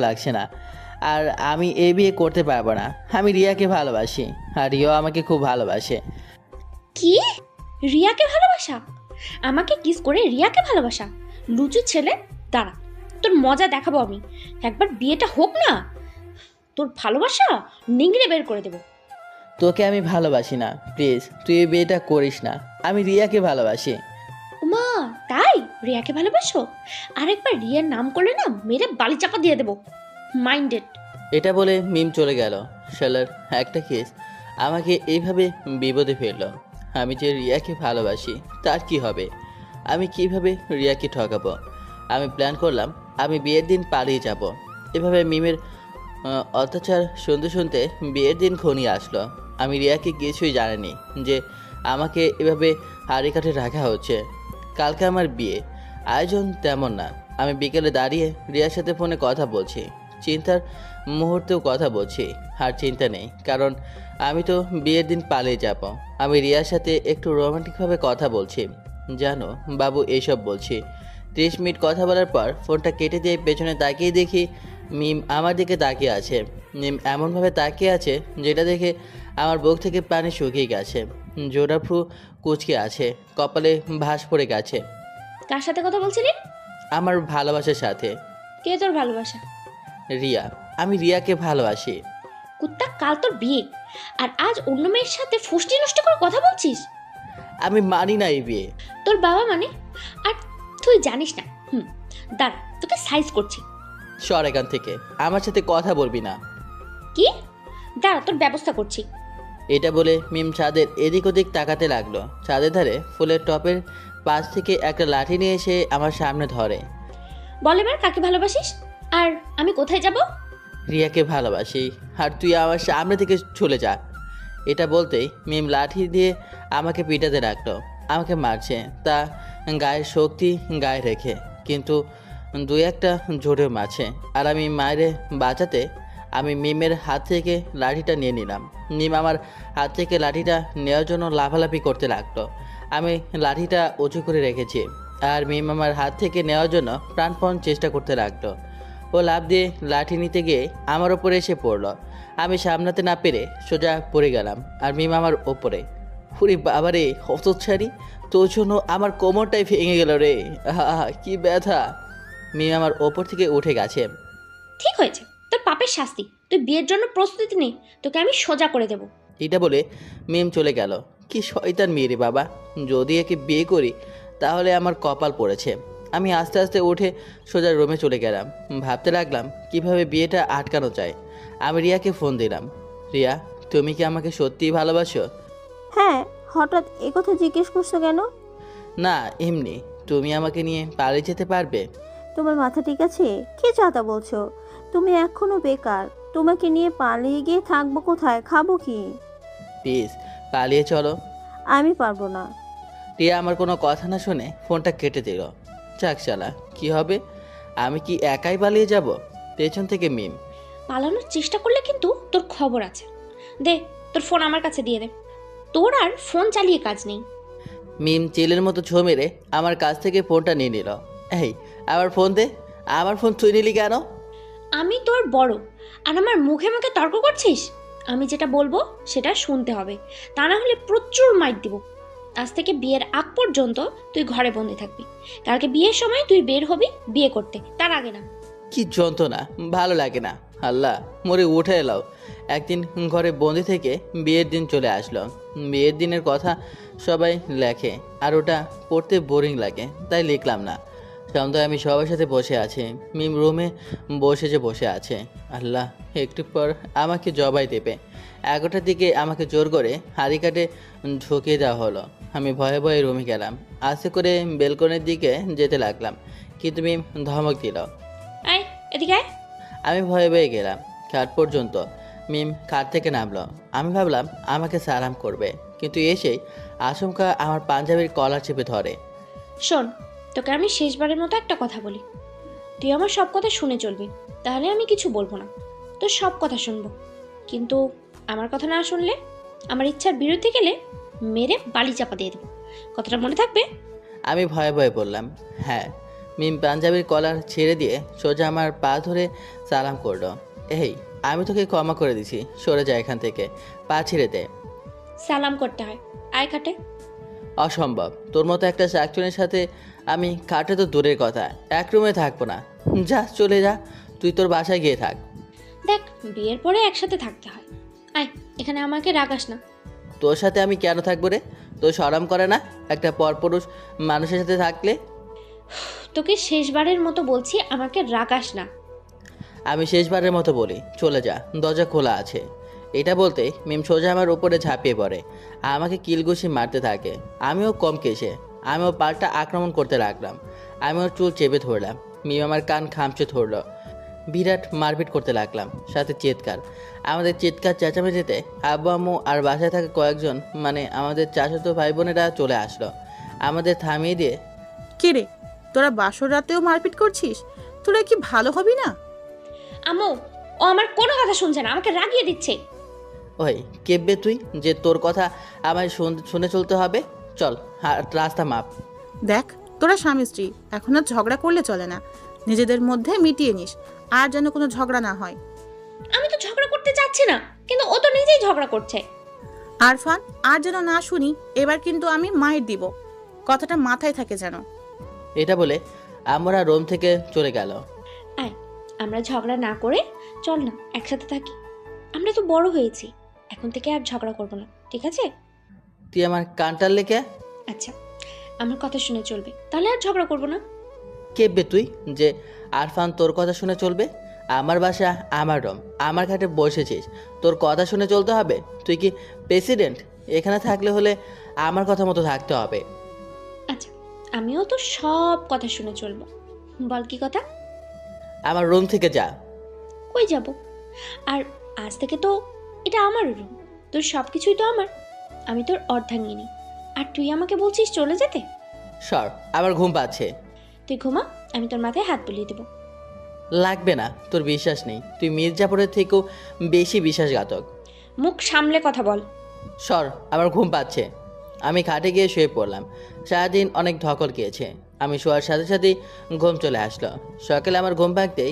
লাগছে না। আর আমি এই বিয়ে করতে পারবো না। আমি রিয়াকে ভালোবাসি, আর রিয়াও আমাকে খুব ভালোবাসে। কি? রিয়াকে ভালোবাসা? আমাকে কিস করে রিয়াকে ভালোবাসা? লুচু ছেলে, দাঁড়া, তোর মজা দেখাবো আমি। একবার বিয়েটা হোক না, তোর ভালোবাসা নিংড়ে বের করে দেবো। তোকে আমি ভালোবাসি না, প্লিজ তুই এই বিয়েটা করিস না। আমি রিয়াকে ভালোবাসি। মা, তাই? রিয়াকে ভালোবাসো? আরেকবার রিয়ার নাম করলে না মেরে বালি চাপা দিয়ে দেবো। মাইন্ডেড। এটা বলে মিম চলে গেল। শালার একটা কেস আমাকে এইভাবে বিপদে ফেললো। আমি যে রিয়াকে ভালোবাসি তার কি হবে? আমি কিভাবে রিয়াকে ঠকাবো? আমি প্ল্যান করলাম আমি বিয়ের দিন পালিয়ে যাব। এভাবে মিমের অত্যাচার শুনতে শুনতে বিয়ের দিন ঘনিয়ে আসলো। আমি রিয়াকে কিছুই জানিনি যে আমাকে এভাবে হাড়ি কাঠে রাখা হচ্ছে। কালকে আমার বিয়ে, আয়োজন তেমন না। আমি বিকেলে দাঁড়িয়ে রিয়ার সাথে ফোনে কথা বলছি, চিন্তার মুহূর্তেও কথা বলছি। আর চিন্তা নেই, কারণ আমি তো বিয়ের দিন পালিয়ে যাব। আমি রিয়ার সাথে একটু রোমান্টিকভাবে কথা বলছি। জানো বাবু এইসব বলছি। 30 মিনিট কথা বলার পর ফোনটা কেটে দিয়ে পেছনে তাকিয়ে দেখি মিম আমার দিকে তাকিয়ে আছে। মিম এমনভাবে তাকিয়ে আছে যেটা দেখে আমার বুক থেকে পানি শুকিয়ে গেছে। জোড়া ফ্রু কুচকে আছে, কপালে ভাঁজ পড়ে গেছে। কার সাথে কথা বলছিলি? আমার ভালোবাসার সাথে। কে তোর ভালোবাসা? রিয়া। আমি রিয়াকে ভালোবাসি। কুত্তা, কাল তোর বিয়ে, আর আজ অন্য মেয়ের সাথে ফুষ্টি নষ্ট করে কথা বলছিস? আমি মানি না এই বিয়ে। তোর বাবা মানে? আর তুই জানিস না। দাঁড়া, তোকে সাইজ করছি। সর এখান থেকে, আমার সাথে কথা বলবি না। কি? দাঁড়া, তোর ব্যবস্থা করছি। এটা বলে মিম ছাদের এদিক ওদিক তাকাতে লাগলো। ছাদের ধারে ফুলের টপের পাশ থেকে একটা লাঠি নিয়ে এসে আমার সামনে ধরে। বল এবার কাকে ভালোবাসিস, আর আমি কোথায় যাব? রিয়াকে ভালোবাসি, আর তুই আমার সামনে থেকে চলে যা। এটা বলতেই মিম লাঠি দিয়ে আমাকে পিটাতে লাগলো। আমাকে মারছে, তা গায়ের শক্তি গায়ে রেখে, কিন্তু দুই একটা জোরেও মারছে। আর আমি মায়েরে বাঁচাতে আমি মিমের হাত থেকে লাঠিটা নিয়ে নিলাম। মিম আমার হাত থেকে লাঠিটা নেওয়ার জন্য লাফালাফি করতে লাগলো। আমি লাঠিটা উঁচু করে রেখেছি, আর মিম আমার হাত থেকে নেওয়ার জন্য প্রাণপণ চেষ্টা করতে লাগলো। ও লাফ দিয়ে লাঠি নিতে গিয়ে আমার ওপরে এসে পড়লো। আমি সামলাতে না পেরে সোজা পড়ে গেলাম, আর মিম আমার ওপরে। পুরি বাবারে হতচ্ছাড়ি, তোর জন্য আমার কোমরটাই ভেঙে গেল রে। আহা, কি ব্যথা। মিম আমার ওপর থেকে উঠে গেছে। ঠিক হয়েছে, তোর পাপের শাস্তি। তুই বিয়ের জন্য প্রস্তুতি নে, তোকে আমি সোজা করে দেব। এটা বলে মিম চলে গেল। কি শয়তান মেয়ে রে বাবা, যদি একে বিয়ে করি তাহলে আমার কপাল পড়েছে। আমি আস্তে আস্তে উঠে সোজা রুমে চলে গেলাম। ভাবতে লাগলাম কিভাবে বিয়েটা আটকানো যায়। আমি রিয়াকে ফোন দিলাম। রিয়া, তুমি কি আমাকে সত্যিই ভালোবাসো? হ্যাঁ, হঠাৎ একথা জিজ্ঞেস করছো কেন? না, এমনি। তুমি আমাকে নিয়ে পালিয়ে যেতে পারবে? তোমার মাথা ঠিক আছে? কি চাতা বলছো? তুমি এখনো বেকার। তোমাকে নিয়ে পালিয়ে গিয়ে থাকবো কোথায়, খাবো কি? প্লিজ পালিয়ে চলো। আমি পারবো না। রিয়া আমার কোনো কথা না শুনে ফোনটা কেটে দিল। যাক শালা, কি হবে? আমি কি একাই পালিয়ে যাব? পেছন থেকে মিম। পালানোর চেষ্টা করলে কিন্তু তোর খবর আছে। দে, তোর ফোন আমার কাছে দিয়ে দে। তোর আর ফোন চালিয়ে কাজ নেই। মিম চিলের মতো ছো মেরে আমার কাছ থেকে ফোনটা নিয়ে নিল। এই, আমার ফোন দে। আমার ফোন তুই নিলি কেন? আমি তোর বড়, আর আমার মুখে মুখে তর্ক করছিস? আমি যেটা বলবো সেটা শুনতে হবে, তা না হলে প্রচুর মাইর দিব। আজ থেকে বিয়ের আগ পর্যন্ত তুই ঘরে বন্দি থাকবি। কালকে বিয়ের সময় তুই বের হবি বিয়ে করতে, তার আগে না। কি যন্ত্রণা, ভালো লাগে না। আল্লাহ, মরে উঠে এলাও। একদিন ঘরে বন্দি থেকে বিয়ের দিন চলে আসলো। বিয়ের দিনের কথা সবাই লেখে, আর ওটা পড়তে বোরিং লাগে, তাই লিখলাম না। সন্ধ্যায় আমি সবার সাথে বসে আছি। মিম রুমে বসে আছে। আল্লাহ, একটু পর আমাকে জবাই দেবে। 11টার দিকে আমাকে জোর করে হাড়ি কাটে ঢুকিয়ে দেওয়া হলো। আমি ভয়ে ভয়ে রুমে গেলাম। আস্তে করে বেলকনির দিকে যেতে লাগলাম, কিন্তু মিম ধমক দিল। আয় এদিকে আয়। আমি ভয়ে ভয়ে গেলাম খাট পর্যন্ত। মিম খাট থেকে নামলো। আমি ভাবলাম আমাকে সালাম করবে, কিন্তু এসেই আচমকা আমার পাঞ্জাবির কলার চেপে ধরে। শোন, তোকে আমি শেষবারের মতো একটা কথা বলি। তুই আমার সব কথা শুনে চলবি, তাহলে আমি কিছু বলবো না। তোর সব কথা শুনবো, কিন্তু আমার কথা না শুনলে, আমার ইচ্ছার বিরুদ্ধে গেলে মেরে বালি চাপা দিয়ে দেবো। কথাটা মনে থাকবে? আমি ভয়ে ভয়ে বললাম, হ্যাঁ। মিম পাঞ্জাবির কলার ছেড়ে দিয়ে সোজা আমার পা ধরে সালাম করলো। এই, আমি তোকে ক্ষমা করে দিছি, সরে যা এখান থেকে, পা ছেড়ে দে। সালাম করতে হয়, আয় খাটে। অসম্ভব, তোর মতো একটা শাকচুনের সাথে আমি খাটে তো দূরের কথা, এক রুমে থাকবো না। যা, চলে যা, তুই তোর বাসায় গিয়ে থাক। দেখ, বিয়ের পরে একসাথে থাকতে হয়। আয়, এখানে আমাকে রাগাস না। তোর সাথে আমি কেন থাকবো রে? তোর শরম করে না একটা পরপুরুষ মানুষের সাথে থাকলে? তোকে শেষবারের মতো বলছি, আমাকে রাগাস না। আমি শেষবারের মতো বলি, চলে যা, দরজা খোলা আছে। এটা বলতে মিম সোজা আমার উপরে ঝাঁপিয়ে পড়ে, আমাকে কিলঘুষি মারতে থাকে। আমিও কম কেসে, আমিও পাল্টা আক্রমণ করতে লাগলাম। আমি ওর চুল চেপে ধরলাম। মিম আমার কান খামচে ধরলো। বিরাট মারপিট করতে লাগলাম, সাথে চিৎকার। আমাদের চিৎকার চেঁচামেচিতে আব্বু আম্মু আর বাসায় থাকা কয়েকজন, মানে আমাদের চাচাতো ভাই বোনেরা চলে আসলো। আমাদের থামিয়ে দিয়ে, কে রে, তোরা বাসর রাতেও মারপিট করছিস? তোরা কি ভালো হবি না? আম্মু, ও আমার কোনো কথা শুনছে না, আমাকে রাগিয়ে দিচ্ছে। ওই কেব্বে তুই যে তোর কথা আমায় শুনে চলতে হবে? চল, রাস্তা মাপ। দেখ, তোরা স্বামী স্ত্রী, এখন আর ঝগড়া করলে চলে না। নিজেদের মধ্যে মিটিয়ে নিস, আর যেন কোনো ঝগড়া না হয়। আমি তো ঝগড়া করতে চাচ্ছি না, কিন্তু ও তো নিজেই ঝগড়া করছে। আরফান, আর যেন না শুনি, এবার কিন্তু আমি মায়ের দিব, কথাটা মাথায় থাকে যেন। এটা বলে আমরা রুম থেকে চলে গেল। আয়, আমরা ঝগড়া না করে চল না একসাথে থাকি। আমরা তো বড় হয়েছি, এখন থেকে আর ঝগড়া করবো না, ঠিক আছে? তুই আমার কানটার লেখে আচ্ছা, আমার কথা শুনে চলবে, তাহলে আর ঝগড়া করবো না। কেববে তুই যে আরফান তোর কথা শুনে চলবে? আমার বাসা, আমার রুম, আমার ঘাটে বসেছিস, তোর কথা শুনে চলতে হবে? তুই কি প্রেসিডেন্ট? এখানে থাকলে হলে আমার কথা মতো থাকতে হবে। আচ্ছা, আমিও তো সব কথা শুনে চলবো। বল কি কথা? আমার রুম থেকে যা। কই যাব? আর আজ থেকে তো এটা আমার রুম, তোর সব কিছুই তো আমার। আমি তোর অর্ধাঙ্গিনী, আর তুই আমাকে বলছিস চলে যেতে? সর, আমার ঘুম পাচ্ছে। তুই ঘুমা, আমি তোর মাথায় হাত বুলিয়ে দেবো। লাগবে না, তোর বিশ্বাস নেই। তুই মির্জাপুরের থেকেও বেশি বিশ্বাসঘাতক। মুখ সামলে কথা বল। সর, আমার ঘুম পাচ্ছে। আমি খাটে গিয়ে শুয়ে পড়লাম। সারাদিন অনেক ধকল খেয়েছে। আমি শোয়ার সাথে সাথেই ঘুম চলে আসলো। সকালে আমার ঘুম ভাঙতেই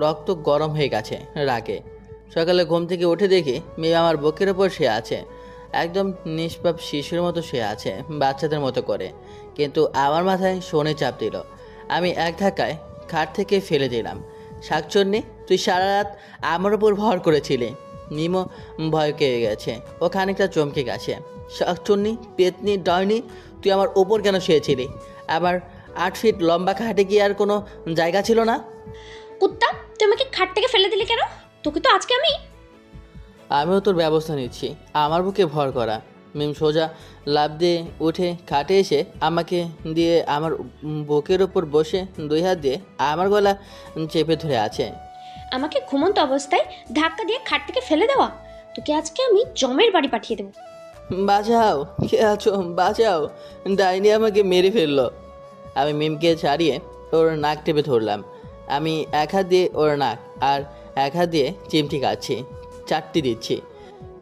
রক্ত গরম হয়ে গেছে রাগে। সকালে ঘুম থেকে উঠে দেখি মেয়ে আমার বুকের ওপর শুয়ে আছে, একদম নিষ্পাপ শিশুর মতো শুয়ে আছে, বাচ্চাদের মতো করে। কিন্তু আমার মাথায় শনি চাপ দিল। আমি এক ধাক্কায় খাট থেকে ফেলে দিলাম। শাকচন্নি, তুই সারা রাত আমার উপর ভর করেছিলি। মিমো ভয় পেয়ে গেছে, ও খানিকটা চমকে গেছে। শাকচন্নি, পেতনি, ডাইনি, তুই আমার ওপর কেন শুয়েছিলি? আমার 8 ফিট লম্বা খাটে কি আর কোনো জায়গা ছিল না? কুত্তা, তুই আমাকে খাট থেকে ফেলে দিলি কেন? তোকে তো আজকে আমিও তোর ব্যবস্থা নিচ্ছি। আমার বুকে ভর করা। মিম সোজা লাফ দিয়ে উঠে খাটে এসে আমাকে দিয়ে আমার বুকের ওপর বসে 2 হাত দিয়ে আমার গলা চেপে ধরে আছে। আমাকে ঘুমন্ত অবস্থায় ধাক্কা দিয়ে খাট থেকে ফেলে দেওয়া? তোকে আজকে আমি জমের বাড়ি পাঠিয়ে দেবো। বাঁচাও, কে আছো? বাঁচাও, ডাইনি আমাকে মেরে ফেললো। আমি মিমকে ছাড়িয়ে ওর নাক টেপে ধরলাম। আমি এক হাত দিয়ে ওর নাক আর এক হাত দিয়ে চিমটি কাটছি, চারটি দিচ্ছি।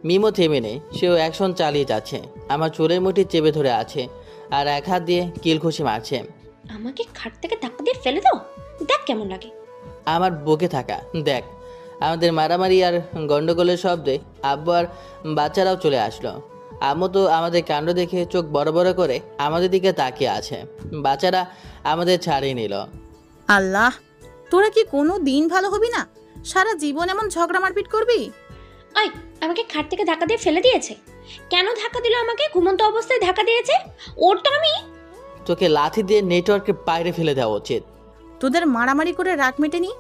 মিমও থেমে নেই, সেও অ্যাকশন চালিয়ে যাচ্ছে। আমার চুলের মুঠি চেপে ধরে আছে আর এক হাত দিয়ে কিলঘুষি মারছে। আমাকে খাট থেকে ধাক্কা দিয়ে ফেলে দাও, দেখ কেমন লাগে। আমার বুকে থাকা দেখ। আমাদের মারামারি আর গন্ডগোলের শব্দে আব্বু আর বাচ্চারাও চলে আসলো। আম্মু তো আমাদের কাণ্ড দেখে চোখ বড় বড় করে আমাদের দিকে তাকিয়ে আছে। বাচ্চারা আমাদের ছাড়িয়ে নিল। আল্লাহ, তোরা কি কোনো দিন ভালো হবি না? সারা জীবন এমন ঝগড়া মারপিট করবি? ওই, আমাকে খাট থেকে ধাক্কা দিয়ে ফেলে দিয়েছে। কেন ধাক্কা দিল? আমাকে ঘুমন্ত অবস্থায় ধাক্কা দিয়েছে। ওর তো আমি তোকে লাথি দিয়ে নেটওয়ার্কের বাইরে ফেলে দেওয়া উচিত। তোদের মারামারি করে রাগ মেটেনি?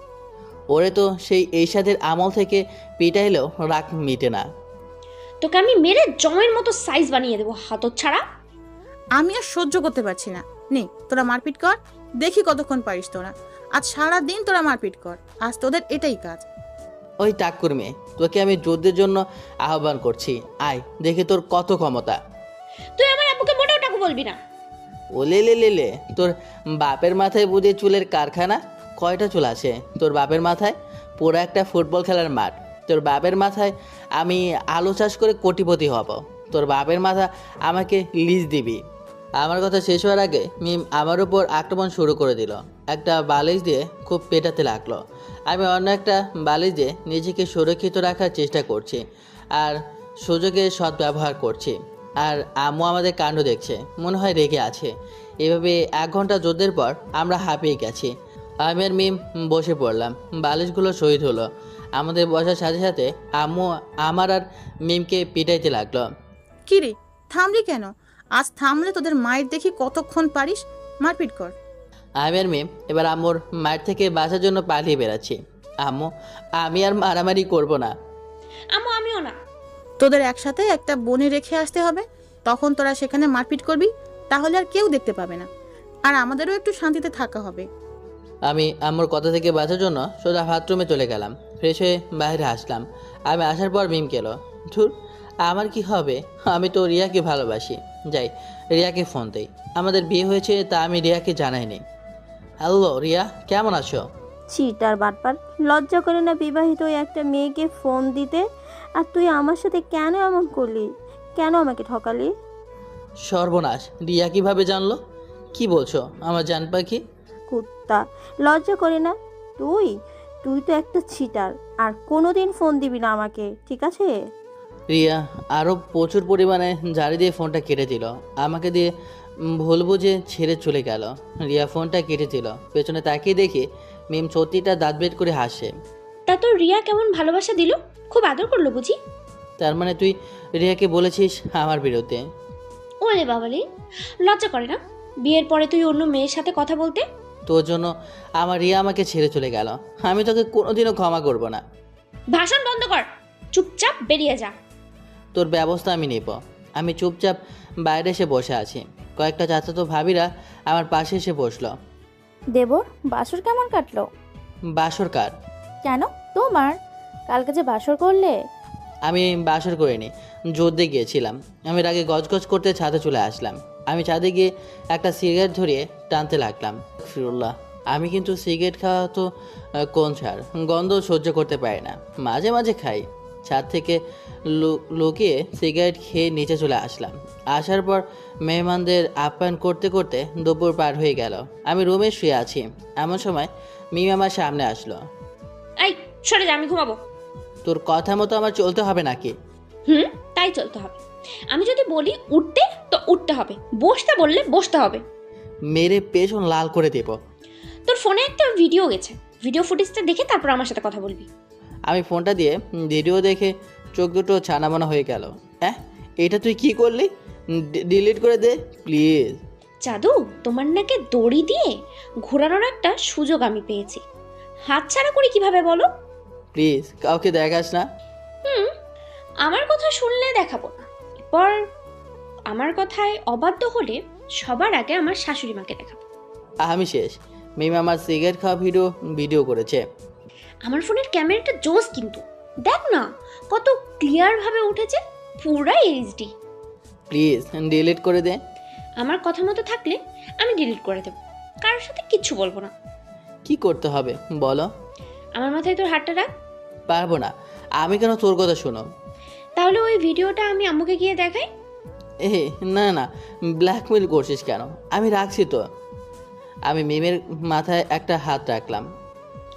ওরে তো সেই এইসাদের আমল থেকে পিটাইলেও রাগ মিটে না। তোকে আমি মেরে জমের মতো সাইজ বানিয়ে দেবো, হাতত ছাড়া। আমি আর সহ্য করতে পারছি না। নে, তোরা মারপিট কর, দেখি কতক্ষণ পারিস তোরা। আজ সারা দিন তোরা মারপিট কর, আজ তোদের এটাই কাজ। ওই টাক্কুর মেয়ে, তোকে আমি যুদ্ধের জন্য আহ্বান করছি। আয়, দেখি তোর কত ক্ষমতা। তুই আমার আব্বুকে মোটেও টাকু বলবি না। ওলে লে লে লে, তোর বাপের মাথায় বুঝে চুলের কারখানা? কয়টা চুল আছে তোর বাপের মাথায়? পুরো একটা ফুটবল খেলার মাঠ। তোর বাপের মাথায় আমি আলু চাষ করে কোটিপতি হব। তোর বাপের মাথা আমাকে লিজ দিবি। আমার কথা শেষ হওয়ার আগে মিম আমার উপর আক্রমণ শুরু করে দিল। একটা বালিশ দিয়ে খুব পেটাতে লাগলো। আমি অন্য একটা বালিশ দিয়ে নিজেকে সুরক্ষিত রাখার চেষ্টা করছি আর সুযোগের সদ্ব্যবহার করছি। আর আম্মু আমাদের কাণ্ড দেখছে, মনে হয় রেগে আছে। এভাবে 1 ঘন্টা যুদ্ধের পর আমরা হাঁপিয়ে গেছি। আমি আর মিম বসে পড়লাম। বালিশগুলো শহীদ হলো। আমাদের বসার সাথে সাথে আম্মু আমার আর মিমকে পিটাইতে লাগলো। কি রে, থামলি কেন? আজ থামলে তোদের মায়ের দেখি কতক্ষণ পারিস। মারপিট কর। আমি আর মিম এবার আম্মুর মায়ের থেকে বাঁচার জন্য পালিয়ে বেড়াচ্ছি। আম্মু, আমি আর মারামারি করব না। আম্মু, আমিও না। তোদের একসাথে একটা বনে রেখে আসতে হবে, তখন তোরা সেখানে মারপিট করবি, তাহলে আর কেউ দেখতে পাবে না, আর আমাদেরও একটু শান্তিতে থাকা হবে। আমি আম্মুর কথা থেকে বাঁচার জন্য সোজা বাথরুমে চলে গেলাম। ফ্রেশ হয়ে বাইরে আসলাম। আমি আসার পর মিম গেল। ধুর, আমার কি হবে? আমি তো রিয়াকে ভালোবাসি। যাই, রিয়াকে ফোন দেই। আমাদের বিয়ে হয়েছে তা আমি রিয়াকে জানাইনি। হ্যালো রিয়া, কেমন আছো? চিটার বাটপার, লজ্জা করে না বিবাহিত একটা মেয়েকে ফোন দিতে? আর তুই আমার সাথে কেন এমন করলি? কেন আমাকে ঠকালি? সর্বনাশ, রিয়া কিভাবে জানলো? কি বলছো আমার জান পাখি? কুত্তা, লজ্জা করে না? তুই তুই তো একটা চিটার। আর কোনোদিন ফোন দিবি না আমাকে, ঠিক আছে? রিয়া আরও প্রচুর পরিমাণে ঝাড়ি দিয়ে ফোনটা কেটে দিল। আমাকে দিয়ে ভুল বুঝে ছেড়ে চলে গেল। রিয়া ফোনটা কেটে দিল। পেছনে তাকিয়ে দেখি মিম সত্যিটা দাঁত বের করে হাসে। তা তোর রিয়া কেমন ভালোবাসা দিল? খুব আদর করলো বুঝি? তার মানে তুই রিয়াকে বলেছিস আমার বিরুদ্ধে? ওরে বাবালে, লজ্জা করে না বিয়ের পরে তুই অন্য মেয়ের সাথে কথা বলতে? তোর জন্য আমার রিয়া আমাকে ছেড়ে চলে গেল। আমি তোকে কোনোদিনও ক্ষমা করব না। ভাষণ বন্ধ কর, চুপচাপ বেরিয়ে যা। তোর ব্যবস্থা আমি নেব। আমি চুপচাপ বাইরে এসে বসে আছি। কয়েকটা চাচাতো ভাবিরা আমার পাশে এসে বসলো। দেবর, বাসর কেমন কাটলো? বাসর কার? কেন তোমার? কালকে যে বাসর করলে। আমি বাসর করিনি, যুদ্ধে গিয়েছিলাম। আমি রাগে গজগজ করতে ছাদে চলে আসলাম। আমি ছাদে গিয়ে একটা সিগারেট ধরিয়ে টানতে লাগলাম। ফিরুল্লাহ, আমি কিন্তু সিগারেট খাওয়া তো কোন ছাড়, গন্ধ সহ্য করতে পারি না। মাঝে মাঝে খাই। ছাদ থেকে লুকিয়ে সিগারেট খেয়ে নিচে চলে আসলাম। আসার পর মেহমানদের আপ্যায়ন করতে করতে দুপুর পার হয়ে গেল। আমি রুমে শুয়ে আছি, এমন সময় মিম আমার সামনে আসলো। এই সরে যা, আমি ঘুমাবো। তোর কথা মতো আমার চলতে হবে নাকি? তাই চলতে হবে। আমি যদি বলি উঠতে তো উঠতে হবে, বসতে বললে বসতে হবে। মেরে পেছন লাল করে দেব। তোর ফোনে একটা ভিডিও গেছে, ভিডিও ফুটেজটা দেখে তারপর আমার সাথে কথা বলবি। আমি ফোনটা দিয়ে ভিডিও দেখে চোখ দুটো ছানামানা হয়ে গেল। এটা তুই কি করলি? ডিলিট করে দে প্লিজ। জাদু, তোমার নাকে দড়ি দিয়ে ঘোরানোর একটা সুযোগ আমি পেয়েছি। হাত ছাড়া করি কিভাবে বলো? প্লিজ কাউকে দেখাস না। আমার কথা শুনলে দেখাবো না। এরপর আমার কথায় অবাধ্য হলে সবার আগে আমার শাশুড়ি মাকে দেখাবো। আমি শেষ। মিম আমার সিগারেট খাওয়া ভিডিও করেছে। আমার ফোনের ক্যামেরাটা জোস কিন্তু, দেখ না কত ক্লিয়ার ভাবে উঠেছে, পুরাই এইচডি। প্লিজ ডিলিট করে দে। আমার কথা মতো থাকলে আমি ডিলিট করে দেবো, কারোর সাথে কিচ্ছু বলবো না। কি করতে হবে বলো? আমার মাথায় তোর হাতটা রাখ। পারবো না। আমি কেন তোর কথা শোনো? তাহলে ওই ভিডিওটা আমি আম্মুকে গিয়ে দেখাই। না না, ব্ল্যাকমেল করছিস কেন? আমি রাখছি তো। আমি মিমের মাথায় একটা হাত রাখলাম।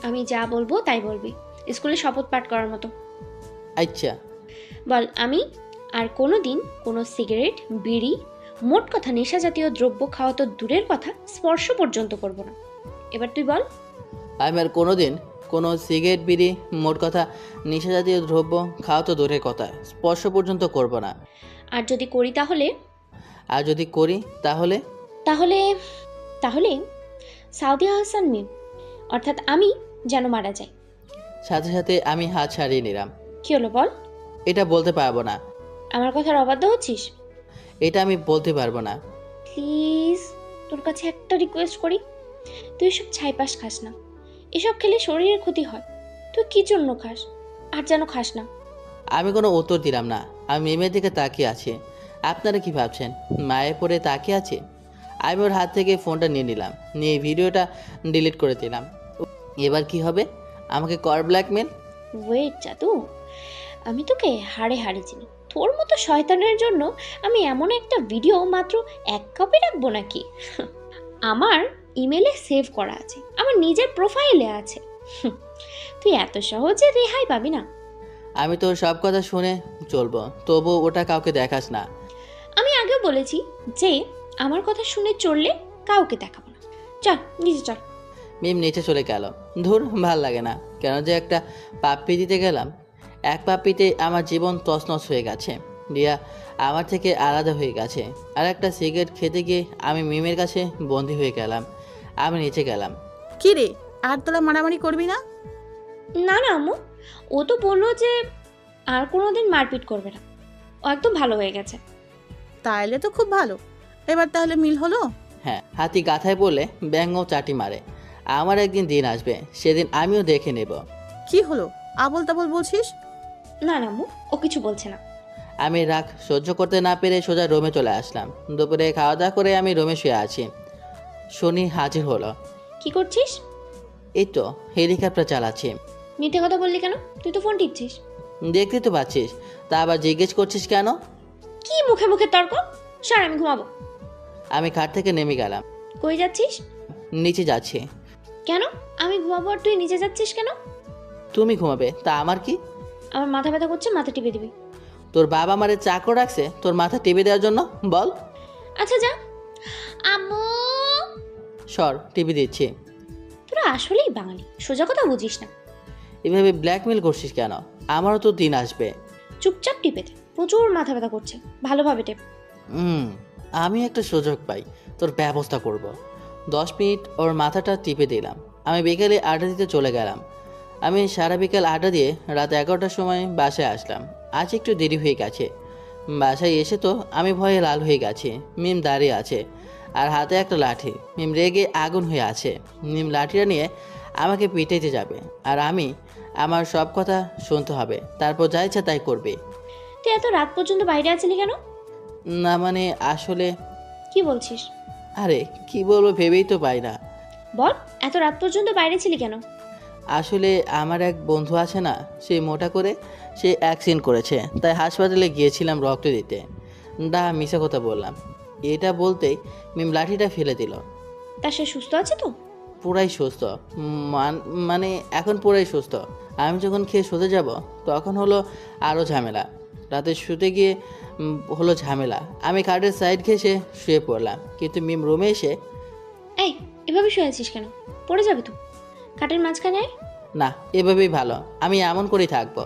আমি যা বলবো তাই বলবি, স্কুলে শপথ পাঠ করার মতো। আচ্ছা বল, আমি আর কোনো দিন কোনো সিগারেট, বিড়ি, মোট কথা নেশা জাতীয় দ্রব্য খাওয়া তো দূরের কথা, স্পর্শ পর্যন্ত করব না। এবার তুই বল। আমি আর কোনোদিন কোনো সিগারেট, বিড়ি, মোট কথা নেশা জাতীয় দ্রব্য খাওয়া তো দূরের কথা, স্পর্শ পর্যন্ত করব না। আর যদি করি তাহলে? আর যদি করি তাহলে? তাহলে তাহলে সাউদিয়া হাসান মিম অর্থাৎ আমি যেন মারা যাই। সাথে সাথে আমি হাত ছাড়িয়ে নিলাম। কি হলো বল? এটা বলতে পারবো না। আমার কথার অবাধ্য হচ্ছিস? এটা আমি বলতে পারবো না। প্লিজ তোর কাছে একটা রিকোয়েস্ট করি, তুই এসব ছাইপাস খাস না। এসব খেলে শরীরের ক্ষতি হয়। তুই কি জন্য খাস? আর যেন খাস না। আমি কোনো উত্তর দিলাম না। আমি মিমের দিকে তাকিয়ে আছি। আপনারা কি ভাবছেন মায়ে পড়ে তাকিয়ে আছে? আমি ওর হাত থেকে ফোনটা নিয়ে নিলাম, নিয়ে ভিডিওটা ডিলিট করে দিলাম। এবার কি হবে? আমাকে কর ব্ল্যাকমেল? ওয়েট জাদু, আমি তোকে হাড়ে হাড়ে চিনি। তোর মতো শয়তানের জন্য আমি এমন একটা ভিডিও মাত্র 1 কপি রাখবো নাকি? আমার ইমেলে সেভ করা আছে, আমার নিজের প্রোফাইলে আছে। তুই এত সহজে রেহাই পাবি না। আমি তোর সব কথা শুনে চলবো, তবু ওটা কাউকে দেখাস না। আমি আগেও বলেছি যে আমার কথা শুনে চললে কাউকে দেখাবো না। চল নিচে চল। মিম নিচে চলে গেল। ধুর, ভাল লাগে না। কেন যে একটা পাপ্পি দিতে গেলাম। এক পাপ্পিতে আমার জীবন তছনছ হয়ে গেছে। রিয়া আমার থেকে আলাদা হয়ে গেছে। আর একটা সিগারেট খেতে গিয়ে আমি মিমের কাছে বন্দি হয়ে গেলাম। আমি নিচে গেলাম। কি রে, আর তোরা মারামারি করবি না? না না আম্মু, ও তো বললো যে আর কোনোদিন মারপিট করবে না, ও একদম ভালো হয়ে গেছে। তাইলে তো খুব ভালো। এবার তাহলে মিল হলো? হ্যাঁ, হাতি গাথায় বলে ব্যাঙও চাটি মারে। আমার একদিন দিন আসবে, সেদিন আমিও দেখে নেব। কি হলো, আবল তাবল বলছিস? না না আম্মু, ও কিছু বলছে না। আমি রাগ সহ্য করতে না পেরে সোজা রুমে চলে আসলাম। দুপুরে খাওয়া দাওয়া করে আমি রুমে শুয়ে আছি। শনি হাজির হলো। কি করছিস? এই তো হেলিকপ্টার চালাচ্ছি। মিথ্যে কথা বললি কেন? তুই তো ফোন টিপছিস। দেখতে তো পাচ্ছিস, তা আবার জিজ্ঞেস করছিস কেন? কি মুখে মুখে তর্ক? সর, আমি ঘুমাবো। আমি খাট থেকে নেমে গেলাম। কই যাচ্ছিস? নিচে যাচ্ছি। কেন? আমি ঘুমাবো আর তুই নিচে যাচ্ছিস কেন? তুমি ঘুমাবে, তা আমার কি? আমার মাথা ব্যথা করছে, মাথা টিপে দিবি। তোর বাবা আমারে চাকর রাখছে তোর মাথা টিপে দেওয়ার জন্য? বল। আচ্ছা যা। আম্মু! সর, টিপে দিচ্ছি। তোরা আসলেই বাঙালি, সোজা কথা বুঝিস না। এভাবে ব্ল্যাকমেল করছিস কেন? আমারও তো দিন আসবে। চুপচাপ টিপে দে, প্রচুর মাথা ব্যথা করছে, ভালোভাবে টেপ। আমি একটা সুযোগ পাই, তোর ব্যবস্থা করব। 10 মিনিট ওর মাথাটা টিপে দিলাম। আমি বিকেলে আড্ডা দিতে চলে গেলাম। আমি সারা বিকেল আড্ডা দিয়ে রাত 11টার সময় বাসায় আসলাম। আজ একটু দেরি হয়ে গেছে। বাসায় এসে তো আমি ভয়ে লাল হয়ে গেছি। মিম দাঁড়িয়ে আছে আর হাতে একটা লাঠি। মিম রেগে আগুন হয়ে আছে। মিম লাঠিটা নিয়ে আমাকে পিটাইতে যাবে আর আমার সব কথা শুনতে হবে, তারপর যা ইচ্ছা তাই করবে। তুই এত রাত পর্যন্ত বাইরে আছিলি কেন? না মানে আসলে কি বলছিস? আরে কি বলবো ভেবেই তো পাই না। বল, এত রাত পর্যন্ত বাইরে ছিলি কেন? আসলে আমার এক বন্ধু আছে না, সে মোটা করে সে অ্যাক্সিডেন্ট করেছে, তাই হাসপাতালে গিয়েছিলাম রক্ত দিতে। মিশা কথা বললাম। এটা বলতেই মিম লাঠিটা ফেলে দিল। তা সে সুস্থ আছে তো? পুরাই সুস্থ। মানে এখন পুরাই সুস্থ। আমি যখন খেয়ে শুতে যাব তখন হলো আরও ঝামেলা। রাতে শুতে গিয়ে হলো ঝামেলা। আমি খাটের সাইড ঘেঁষে শুয়ে পড়লাম, কিন্তু মিম রুমে এসে এই, এভাবে শুয়ে আছিস কেন? পড়ে যাবে তো। খাটের মাঝখানে আয়। না, এভাবেই ভালো, আমি এমন করেই থাকবো।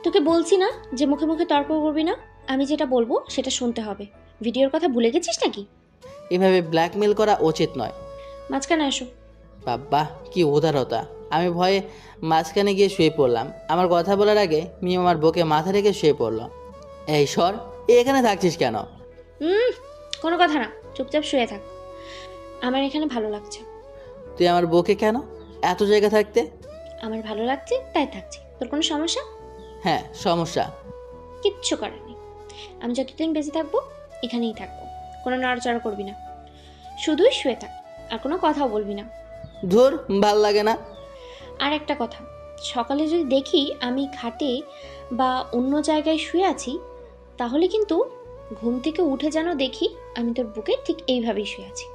তোকে বলছি না যে মুখে মুখে তর্ক করবি না। আমি যেটা বলবো সেটা শুনতে হবে। ভিডিওর কথা ভুলে গেছিস নাকি? এভাবে ব্ল্যাকমেল করা উচিত নয়। মাঝখানে আসো। বাবা কি উদারতা! আমি ভয়ে মাঝখানে গিয়ে শুয়ে পড়লাম। আমার কথা বলার আগে মিম আমার বুকে মাথা রেখে শুয়ে পড়লো। এই সর, এখানে থাকছিস কেন? কোনো কথা না, চুপচাপ শুয়ে থাক। আমার এখানে ভালো লাগছে। তুই আমার বুকে কেন? এত জায়গা থাকতে? আমার ভালো লাগছে তাই থাকছি। তোর কোনো সমস্যা? হ্যাঁ, সমস্যা। কিচ্ছু করার নেই। আমি যতদিন বেঁচে থাকবো এখানেই থাকবো। কোনো নড়াচড়া করবি না, শুধুই শুয়ে থাক, আর কোনো কথাও বলবি না। ধুর, ভাল লাগে না। আর একটা কথা, সকালে যদি দেখি আমি খাটে বা অন্য জায়গায় শুয়ে আছি, তাহলে কিন্তু ঘুম থেকে উঠে যেন দেখি আমি তোর বুকে ঠিক এইভাবেই শুয়ে আছি।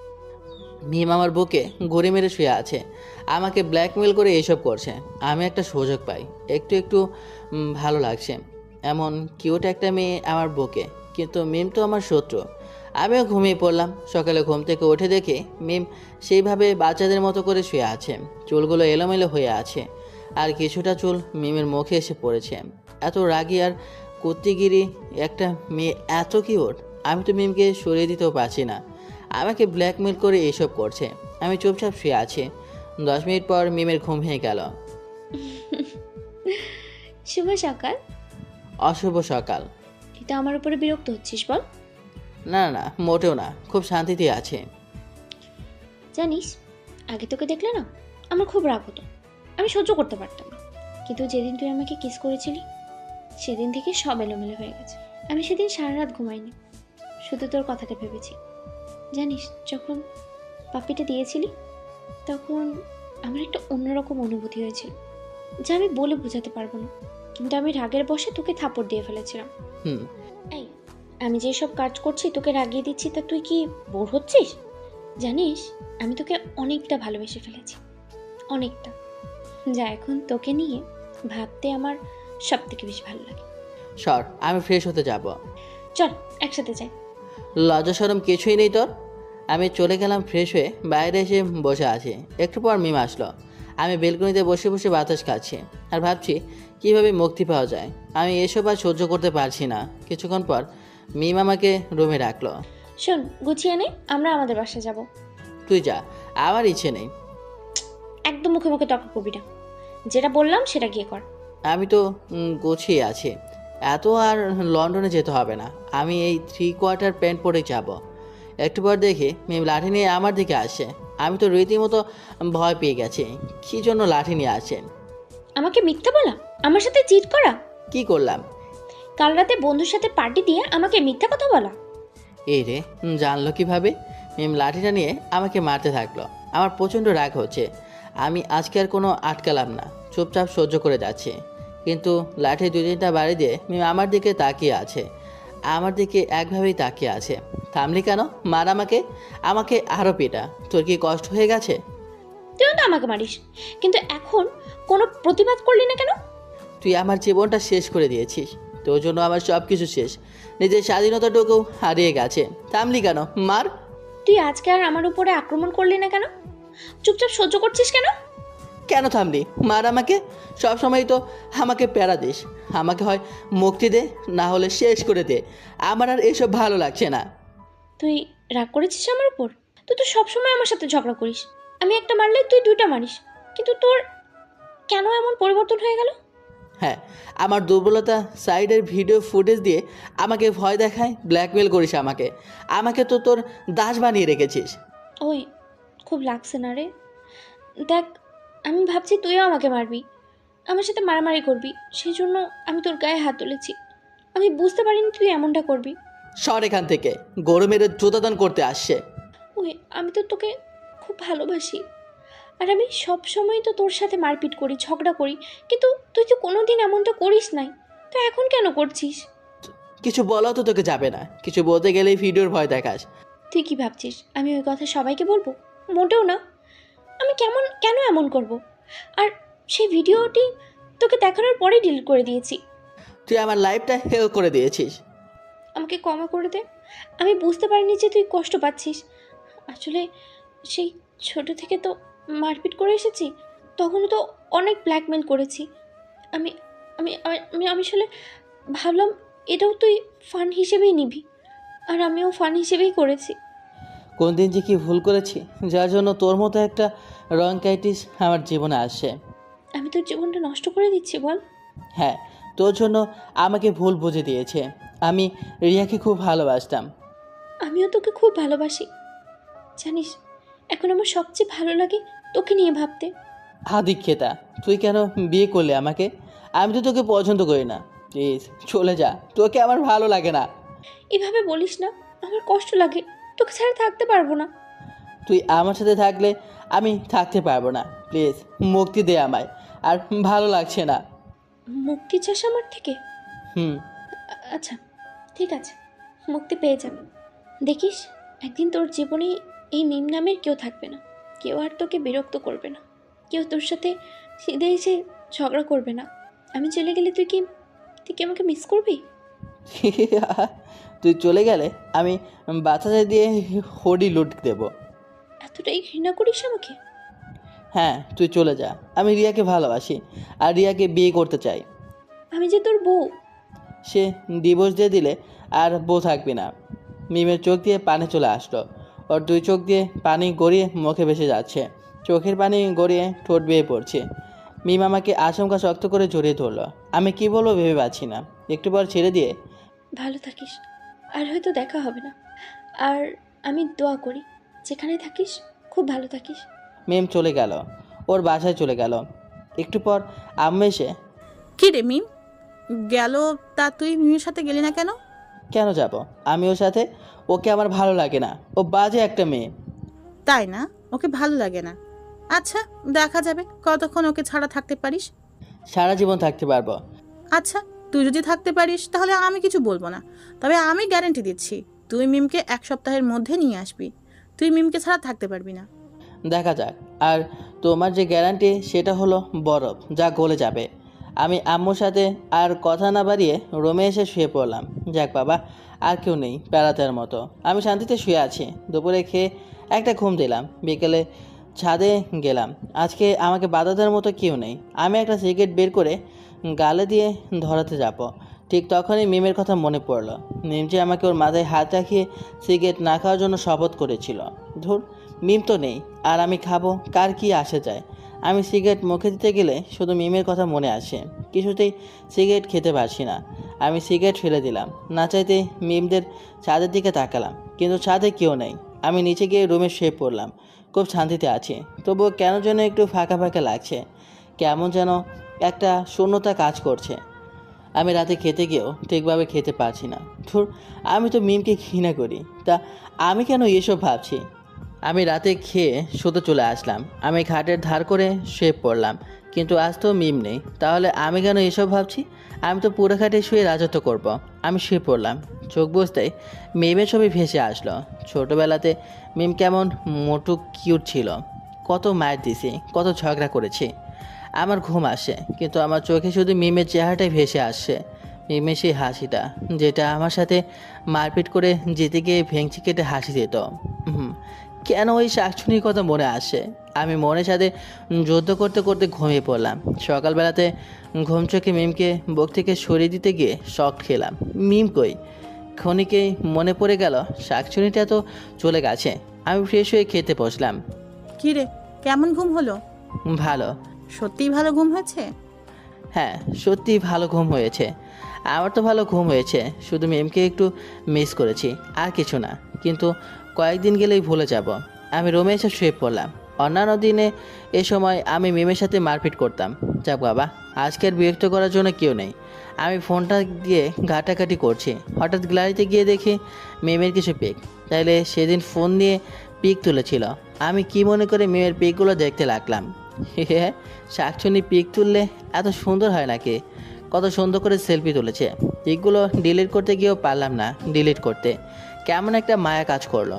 মিম আমার বুকে গড়ি মেরে শুয়ে আছে, আমাকে ব্ল্যাকমেল করে এইসব করছে। আমি একটা সুযোগ পাই, একটু একটু ভালো লাগছে। এমন কিউট একটা মেয়ে আমার বুকে, কিন্তু মিম তো আমার শত্রু। আমিও ঘুমিয়ে পড়লাম। সকালে ঘুম থেকে উঠে দেখে মিম সেইভাবে বাচ্চাদের মতো করে শুয়ে আছে। চুলগুলো এলোমেলো হয়ে আছে আর কিছুটা চুল মিমের মুখে এসে পড়েছে। এত রাগী আর কুত্তিগিরি একটা মেয়ে, এত কিউট। আমি তো মিমকে সরিয়ে দিতেও পারছি না। আমাকে ব্ল্যাকমেল করে এইসব করছে। আমি চুপচাপ শুয়ে আছি। 10 মিনিট পর মিমের ঘুম ভেঙে গেল। শুভ সকাল। অশুভ সকাল। তুই তো আমার উপরে বিরক্ত হচ্ছিস, বল। না না, মোটেও না, খুব শান্তিতে আছে। জানিস, আগে তোকে দেখলে না আমার খুব রাগ হতো, আমি সহ্য করতে পারতাম না। কিন্তু যেদিন তুই আমাকে কিস করেছিলি সেদিন থেকে সব এলোমেলো হয়ে গেছে। আমি সেদিন সারা রাত ঘুমাইনি, শুধু তোর কথাটা ভেবেছি। জানিস, যখন পাপিটা দিয়েছিলি তখন আমার একটা অন্যরকম অনুভূতি হয়েছিল, যা আমি বলে বোঝাতে পারবো না। কিন্তু আমি রাগের বশে তোকে থাপড় দিয়ে ফেলেছিলাম। এই, আমি যেসব কাজ করছি তোকে রাগিয়ে দিচ্ছি, তা তুই কি বোর হচ্ছিস? জানিস, আমি তোকে অনেকটা ভালোবেসে ফেলেছি, অনেকটা, যা এখন তোকে নিয়ে ভাবতে আমার সব থেকে বেশি ভালো লাগে। সর, আমি ফ্রেশ হতে যাব। চল একসাথে যাই। লজ্জা শরম কিছুই নেই তোর? আমি চলে গেলাম ফ্রেশ হয়ে। বাইরে এসে বসে আছি। একটু পর মিম আসলো। আমি বেলকনিতে বসে বসে বাতাস খাচ্ছি আর ভাবছি কীভাবে মুক্তি পাওয়া যায়। আমি এসব আর সহ্য করতে পারছি না। কিছুক্ষণ পর মিম আমাকে রুমে রাখলো। শোন, গুছিয়ে নে, আমরা আমাদের বাসায় যাব। তুই যা, আমার ইচ্ছে নেই। একদম মুখে মুখে তর্ক করবি না, যেটা বললাম সেটা গিয়ে কর। আমি তো গুছিয়ে আছি, এত আর লন্ডনে যেতে হবে না। আমি এই 3/4 প্যান্ট পরে যাব। একটু পর দেখি মিম লাঠি নিয়ে আমার দিকে আসে। আমি তো রীতিমতো ভয় পেয়ে গেছি। কী জন্য লাঠি নিয়ে আসেন? আমাকে মিথ্যা বলা, আমার সাথে চিট করা। কি করলাম? কাল রাতে বন্ধুর সাথে পার্টি দিয়ে আমাকে মিথ্যা কথা বলা। এই রে, জানলো কিভাবে? মিম লাঠিটা নিয়ে আমাকে মারতে থাকলো। আমার প্রচণ্ড রাগ হচ্ছে। আমি আজকে আর কোনো আটকালাম না, চুপচাপ সহ্য করে যাচ্ছি। কিন্তু লাঠি 2-3টা বাড়ি দিয়ে মিম আমার দিকে তাকিয়ে আছে। আমার দিকে একভাবেই তাকিয়ে আছে। থামলি কেন? মার আমাকে, আমাকে আরও পেটা। তোর কি কষ্ট হয়ে গেছে? তুইও তো আমাকে মারিস, কিন্তু এখন কোনো প্রতিবাদ করলি না কেন? তুই আমার জীবনটা শেষ করে দিয়েছিস, তোর জন্য আমার সব কিছু শেষ, নিজের স্বাধীনতাটুকু হারিয়ে গেছে। থামলি কেন? মার। তুই আজকে আর আমার উপরে আক্রমণ করলি না কেন? চুপচাপ সহ্য করছিস কেন? কেন থামলি? মার আমাকে। সবসময় তো আমাকে প্যারা দিস। আমাকে হয় মুক্তি দে, না হলে শেষ করে দে। আমার আর এসব ভালো লাগছে না। তুই রাগ করেছিস আমার উপর? তুই তো সবসময় আমার সাথে ঝগড়া করিস। আমি একটা মারলে তুই দুইটা মারিস, কিন্তু তোর কেন এমন পরিবর্তন হয়ে গেল? হ্যাঁ, আমার দুর্বলতা সাইডের ভিডিও ফুটেজ দিয়ে আমাকে ভয় দেখায়, ব্ল্যাকমেল করিস আমাকে। আমাকে তো তোর দাস বানিয়ে রেখেছিস। ওই, খুব লাগছে না রে? দেখ, আমি ভাবছি তুইও আমাকে মারবি, আমার সাথে মারামারি করবি, সেই জন্য আমি তোর গায়ে হাত তুলেছি। আমি বুঝতে পারিনি তুই এমনটা করবি। সর এখান থেকে, গরমের জোতাদান করতে আসছে। ওই, আমি তো তোকে খুব ভালোবাসি, আর আমি সব সময় তো তোর সাথে মারপিট করি, ঝগড়া করি, কিন্তু তুই তো কোনোদিন এমনটা করিস নাই, তো এখন কেন করছিস? কিছু বলাও তো তোকে যাবে না, কিছু বলতে গেলেই ভিডিওর ভয় দেখাস। তুই কি ভাবছিস আমি ওই কথা সবাইকে বলবো? মোটেও না। আমি কেন এমন করব? আর সেই ভিডিওটি তোকে দেখানোর পরেই ডিলিট করে দিয়েছি। তুই আমার লাইফটা হেল করে দিয়েছিস। আমাকে ক্ষমা করে দে, আমি বুঝতে পারিনি যে তুই কষ্ট পাচ্ছিস। আসলে সেই ছোট থেকে তো মারপিট করে এসেছি, তখনও তো অনেক ব্ল্যাকমেল করেছি। আমি আমি আমি আমি আসলে ভাবলাম এটাও তুই ফান হিসেবেই নিবি, আর আমিও ফান হিসেবেই করেছি। কোন দিন যে কি ভুল করেছি, যার জন্য তোর মতো একটা রংকাইটিস আমার জীবনে আসে। আমি তোর জীবনটা নষ্ট করে দিচ্ছি বল? হ্যাঁ, তোর জন্য আমাকে ভুল বুঝে দিয়েছে। আমি রিয়াকে খুব ভালোবাসতাম। আমিও তোকে খুব ভালোবাসি, জানিস। এখন আমার সবচেয়ে ভালো লাগে তোকে নিয়ে ভাবতে। আদিক্ষেতা, তুই কেন বিয়ে করলে আমাকে? আমি তো তোকে পছন্দ করি না। প্লিজ চলে যা, তোকে আমার ভালো লাগে না। এভাবে বলিস না, আমার কষ্ট লাগে, তোকে ছাড়া থাকতে পারবো না। তুই আমার সাথে থাকলে আমি থাকতে পারবো না। প্লিজ মুক্তি দে আমায়, আর ভালো লাগছে না। মুক্তি চাস আমার থেকে? হুম। আচ্ছা, ঠিক আছে, মুক্তি পেয়ে যাবে। দেখিস, একদিন তোর জীবনে এই মিম নামের কেউ থাকবে না। কেউ আর তোকে বিরক্ত করবে না, কেউ তোর সাথে সিধে এসে ঝগড়া করবে না। আমি চলে গেলে তুই কি আমাকে মিস করবি? তুই চলে গেলে আমি বাচ্চাদের দিয়ে হডি লুট দেব। এতটাই ঘৃণা করিস আমাকে? হ্যাঁ, তুই চলে যা। আমি রিয়াকে ভালোবাসি, আর রিয়াকে বিয়ে করতে চাই। আমি যে তোর বউ। সে ডিভোর্স দিয়ে দিলে আর বউ থাকবি না। মিমের চোখ দিয়ে পানি চলে আসলো। ওর দুই চোখ দিয়ে পানি গড়িয়ে মুখে ভেসে যাচ্ছে, চোখের পানি গড়িয়ে ঠোঁট বেয়ে পড়ছে। মিম আমাকে আচমকা শক্ত করে জড়িয়ে ধরলো। আমি কি বলবো ভেবে পাচ্ছি না। একটু পর ছেড়ে দিয়ে, ভালো থাকিস, আর হয়তো দেখা হবে না। আর আমি দোয়া করি যেখানে থাকিস খুব ভালো থাকিস। মিম চলে গেল, ওর বাসায় চলে গেল। একটু পর আম্মু এসে, কি রে মিম গেল, তা তুই মিমের সাথে গেলি না কেন? কেন যাব আমি ওর সাথে? ওকে আমার ভালো লাগে না, ও বাজে একটা মেয়ে। তাই না? ওকে ভালো লাগে না? আচ্ছা, দেখা যাবে কতক্ষণ ওকে ছাড়া থাকতে পারিস। সারা জীবন থাকতে পারবো। আচ্ছা, তুই যদি থাকতে পারিস তাহলে আমি কিছু বলবো না, তবে আমি গ্যারান্টি দিচ্ছি তুই মিমকে 1 সপ্তাহের মধ্যে নিয়ে আসবি। তুই মিমকে ছাড়া থাকতে পারবি না। দেখা যাক। আর তোমার যে গ্যারান্টি সেটা হলো বরফ, যা গলে যাবে। আমি আম্মুর সাথে আর কথা না বাড়িয়ে রুমে এসে শুয়ে পড়লাম। যাক বাবা, আর কেউ নেই প্যারাতের মতো। আমি শান্তিতে শুয়ে আছি। দুপুরে খেয়ে একটা ঘুম দিলাম। বিকেলে ছাদে গেলাম। আজকে আমাকে বাধা দেওয়ার মতো কেউ নেই। আমি একটা সিগারেট বের করে গালে দিয়ে ধরাতে যাব, ঠিক তখনই মিমের কথা মনে পড়লো। মিম যে আমাকে ওর মাথায় হাত রাখিয়ে সিগারেট না খাওয়ার জন্য শপথ করেছিল। ধুর, মিম তো নেই, আর আমি খাবো, কার কি আসে যায়। আমি সিগারেট মুখে দিতে গেলে শুধু মিমের কথা মনে আসে। কিছুতেই সিগারেট খেতে পারছি না। আমি সিগারেট ফেলে দিলাম। না চাইতেই মিমদের ছাদের দিকে তাকালাম, কিন্তু ছাদে কেউ নেই। আমি নিচে গিয়ে রুমে শুয়ে পড়লাম। খুব শান্তিতে আছি, তবুও কেন যেন একটু ফাঁকা ফাঁকা লাগছে। কেমন যেন একটা শূন্যতা কাজ করছে। আমি রাতে খেতে গিয়েও ঠিকভাবে খেতে পারছি না। ধুর, আমি তো মিমকে ঘৃণা করি, তা আমি কেন এসব ভাবছি। আমি রাতে খেয়ে শুতে চলে আসলাম। আমি খাটের ধার করে শুয়ে পড়লাম। কিন্তু আজ তো মিম নেই, তাহলে আমি কেন এসব ভাবছি? আমি তো পুরো খাটে শুয়ে রাজত্ব করব। আমি শুয়ে পড়লাম, চোখ বুঝতেই মিমের ছবি ভেসে আসলো। ছোটোবেলাতে মিম কেমন মোটু কিউট ছিল, কত মায়ের দিছি, কত ঝগড়া করেছি। আমার ঘুম আসে, কিন্তু আমার চোখে শুধু মিমের চেহারাটাই ভেসে আসছে। মিমের সেই হাসিটা, যেটা আমার সাথে মারপিট করে যেতে গিয়ে ভেঙচি কেটে হাসি দিত। কেন ওই শাকচুনির কথা মনে আসে? আমি মনের সাথে যুদ্ধ করতে করতে ঘুমিয়ে পড়লাম। সকালবেলাতে ঘুম চোখে মিমকে বুক থেকে সরিয়ে দিতে গিয়ে শক খেলাম। মিম কই? ক্ষণিকেই মনে পড়ে গেল শাকচুনিটা তো চলে গেছে। আমি ফ্রেশ হয়ে খেতে বসলাম। কি রে, কেমন ঘুম হলো? ভালো। সত্যিই ভালো ঘুম হয়েছে? হ্যাঁ, সত্যি ভালো ঘুম হয়েছে। আমার তো ভালো ঘুম হয়েছে, শুধু মিমকে একটু মিস করেছি, আর কিছু না। কিন্তু কয়েকদিন গেলেই ভুলে যাব। আমি রুমে এসে শুয়ে পড়লাম। অন্যান্য দিনে এ সময় আমি মিমের সাথে মারপিট করতাম। যাক বাবা, আজকের বিরক্ত করার জন্য কেউ নেই। আমি ফোনটা দিয়ে ঘাটাঘাটি করছি, হঠাৎ গ্যালারিতে গিয়ে দেখি মিমের কিছু পিক। তাইলে সেদিন ফোন দিয়ে পিক তুলেছিল। আমি কি মনে করে মিমের পিকগুলো দেখতে লাগলাম। হ্যাঁ, শাকচুনি পিক তুললে এত সুন্দর হয় নাকি? কত সুন্দর করে সেলফি তুলেছে। পিকগুলো ডিলিট করতে গিয়েও পারলাম না ডিলিট করতে। কেমন একটা মায়া কাজ করলো,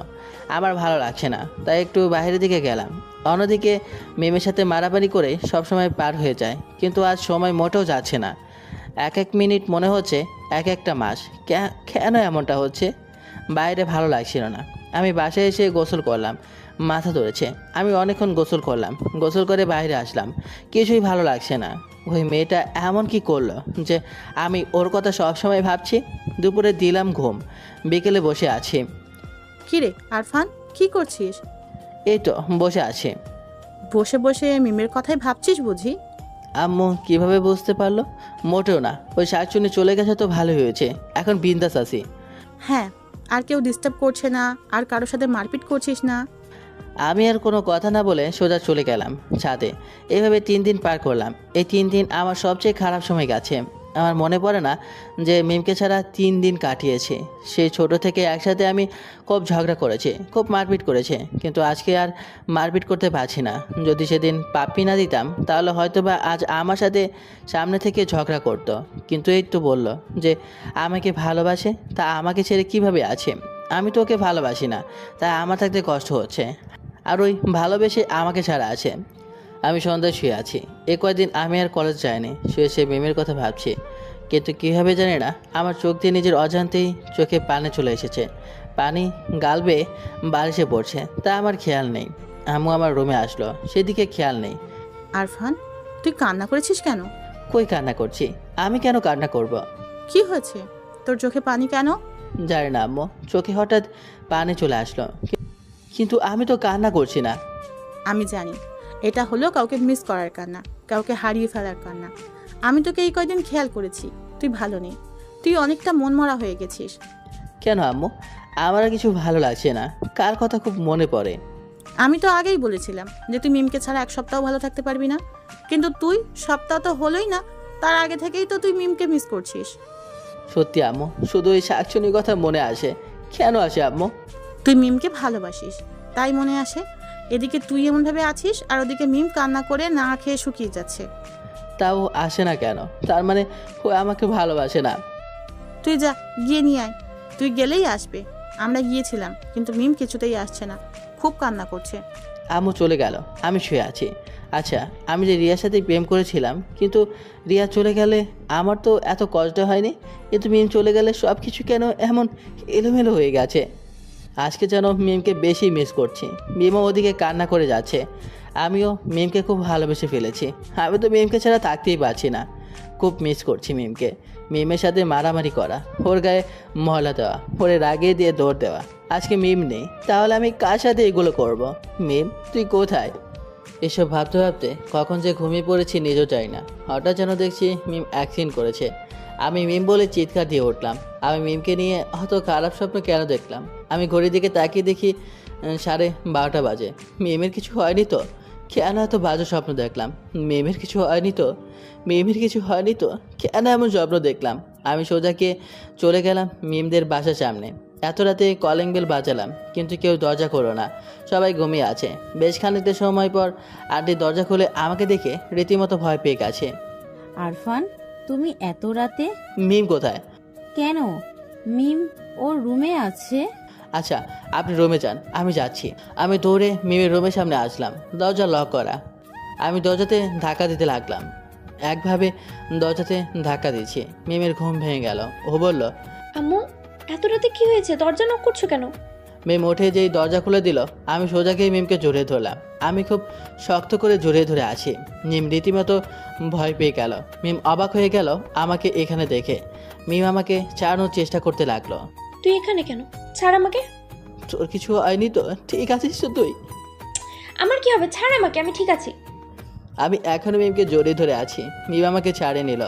আমার ভালো লাগছে না। তাই একটু বাইরের দিকে গেলাম। অন্যদিকে মিমের সাথে মারামারি করে সবসময় পার হয়ে যায়, কিন্তু আজ সময় মোটেও যাচ্ছে না। এক এক মিনিট মনে হচ্ছে এক একটা মাস। কেন এমনটা হচ্ছে? বাইরে ভালো লাগছিল না। আমি বাসায় এসে গোসল করলাম, মাথা ধরেছে। আমি অনেকক্ষণ গোসল করলাম, গোসল করে বাইরে আসলাম। কিছুই ভালো লাগছে না। ওই মেয়েটা এমন কি করলো যে আমি ওর কথা সবসময় ভাবছি? দুপুরে দিলাম ঘুম, বিকেলে বসে আছি। কি রে আরফান, কি করছিস? এই তো বসে আছি। বসে বসে মিমের কথাই ভাবছিস বুঝি? আম্মু কিভাবে বুঝতে পারলো? মোটেও না। ওই শাকচুনি চলে গেছে তো ভালো হয়েছে, এখন বিন্দাস আছি। হ্যাঁ, আর কেউ ডিস্টার্ব করছে না, আর কারোর সাথে মারপিট করছিস না? আমি আর কোনো কথা না বলে সোজা চলে গেলাম ছাদে। এভাবে 3 দিন পার করলাম। এই 3 দিন আমার সবচেয়ে খারাপ সময় গেছে। আমার মনে পড়ে না যে মিমকে ছাড়া 3 দিন কাটিয়েছে। সেই ছোট থেকে একসাথে আমি খুব ঝগড়া করেছি, খুব মারপিট করেছে, কিন্তু আজকে আর মারপিট করতে পারছি না। যদি সেদিন পাপ্পি না দিতাম তাহলে হয়তোবা আজ আমার সাথে সামনে থেকে ঝগড়া করতো। কিন্তু এই তো বললো যে আমাকে ভালোবাসে, তা আমাকে ছেড়ে কিভাবে আছে? আমি তো ওকে ভালোবাসি না, তাই আমার থাকতে কষ্ট হচ্ছে। আর ওই ভালোবেসে আমাকে ছাড়া আছে। আমি সন্ধ্যায় শুয়ে আছি। এ কয়েকদিন আমি আর কলেজ যাইনি, শুয়ে সে মিমের কথা ভাবছি। কিন্তু কীভাবে জানি না, আমার চোখ দিয়ে নিজের অজান্তেই চোখে পানি চলে এসেছে। পানি গাল বেয়ে বালিশে পড়ছে, তা আমার খেয়াল নেই। আম্মু আমার রুমে আসলো, সেদিকে খেয়াল নেই। আরফান, তুই কান্না করেছিস কেন? কই কান্না করছি? আমি কেন কান্না করব? কি হয়েছে? তোর চোখে পানি কেন? জানি না আম্মু, চোখে হঠাৎ পানি চলে আসলো, কিন্তু আমি তো কান্না করছি না। আমি জানি, এটা হলো কাউকে মিস করার কান্না, কাউকে হারিয়ে ফেলার কান্না। আমি তোকে এই কয়দিন খেয়াল করেছি, তুই ভালো নেই, তুই অনেকটা মনমরা হয়ে গেছিস। কেন আম্মু? আমার আর কিছু ভালো লাগছে না। কার কথা খুব মনে পড়ে? আমি তো আগেই বলেছিলাম যে তুই মিমকে ছাড়া এক সপ্তাহ ভালো থাকতে পারবি না, কিন্তু তুই সপ্তাহ তো হলোই না, তার আগে থেকেই তো তুই মিমকে মিস করছিস। সত্যি আম্মু, শুধু ওই শাকচুনির কথা মনে আসে। কেন আসে আম্মু? তুই মিমকে ভালোবাসিস, তাই মনে আসে। এদিকে তুই এমনভাবে আছিস, আর ওদিকে মিম কান্না করে না খেয়ে শুকিয়ে যাচ্ছে। তাও আসে না কেন? তার মানে ও আমাকে ভালোবাসে না? তুই যা, গিয়ে নিয়ে আয়। তুই গেলেই আসবে। আমরা গিয়েছিলাম, কিন্তু মিম কিছুতেই আসছে না, খুব কান্না করছে। আম্মু চলে গেল, আমি শুয়ে আছি। আচ্ছা, আমি যে রিয়ার সাথে প্রেম করেছিলাম, কিন্তু রিয়া চলে গেলে আমার তো এত কষ্ট হয়নি, কিন্তু মিম চলে গেলে সব কিছু কেন এমন এলোমেলো হয়ে গেছে। আজকে যেন মিমকে বেশি মিস করছি। মিমও ওদিকে কান্না করে যাচ্ছে। আমিও মিমকে খুব ভালোবেসে ফেলেছি। আমি তো মিমকে ছাড়া থাকতেই পারছি না। খুব মিস করছি মিমকে। মিমের সাথে মারামারি করা, ওর গায়ে ময়লা দেওয়া, ওরে রাগিয়ে দিয়ে দৌড় দেওয়া। আজকে মিম নেই, তাহলে আমি কার সাথে এগুলো করব? মিম, তুই কোথায়? এসব ভাবতে ভাবতে কখন যে ঘুমিয়ে পড়েছি নিজেও জানি না। হঠাৎ যেন দেখছি মিম অ্যাক্সিডেন্ট করেছে। আমি মিম বলে চিৎকার দিয়ে উঠলাম। আমি মিমকে নিয়ে অত খারাপ স্বপ্ন কেন দেখলাম? আমি ঘড়ির দিকে তাকিয়ে দেখি 12:30 বাজে। মিমের কিছু হয়নি তো? কেন এত বাজে স্বপ্ন দেখলাম? মিমের কিছু হয়নি তো? মিমের কিছু হয়নি তো? কেন এমন স্বপ্ন দেখলাম? আমি সোজা গিয়ে চলে গেলাম মিমদের বাসার সামনে। এত রাতে কলিং বেল বাজালাম কিন্তু কেউ দরজা খোলো না, সবাই ঘুমিয়ে আছে। বেশ খানিকটা সময় পর আন্টি দরজা খুলে আমাকে দেখে রীতিমতো ভয় পেয়ে গেছে। আরফান, তুমি এত রাতে? মিম কোথায়? কেন? মিম ওর রুমে আছে। আচ্ছা আপনি রুমে যান, আমি যাচ্ছি। আমি দৌড়ে মিমের রুমের সামনে আসলাম, দরজা লক করা। আমি দরজাতে ধাক্কা দিতে লাগলাম, একভাবে দরজাতে ধাক্কা দিচ্ছি। মিমের ঘুম ভেঙে গেল। ও বলল, আম্মু এত রাতে কি হয়েছে? দরজা নক করছো কেন? মিম উঠে যেই দরজা খুলে দিল, আমি সোজা গিয়ে মিমকে জড়িয়ে ধরলাম। আমি খুব শক্ত করে জড়িয়ে ধরে আছি। মিম রীতিমতো ভয় পেয়ে গেল। মিম অবাক হয়ে গেল আমাকে এখানে দেখে। মিম আমাকে ছাড়ানোর চেষ্টা করতে লাগলো। তুই এখানে কেন? ছাড় আমাকে। তোর কিছু হয়নি তো? ঠিক আছিস তো তুই? আমার কি হবে? ছাড় আমাকে, আমি ঠিক আছি। আমি এখনো মিমকে জড়িয়ে ধরে আছি। মিম আমাকে ছাড়িয়ে নিল।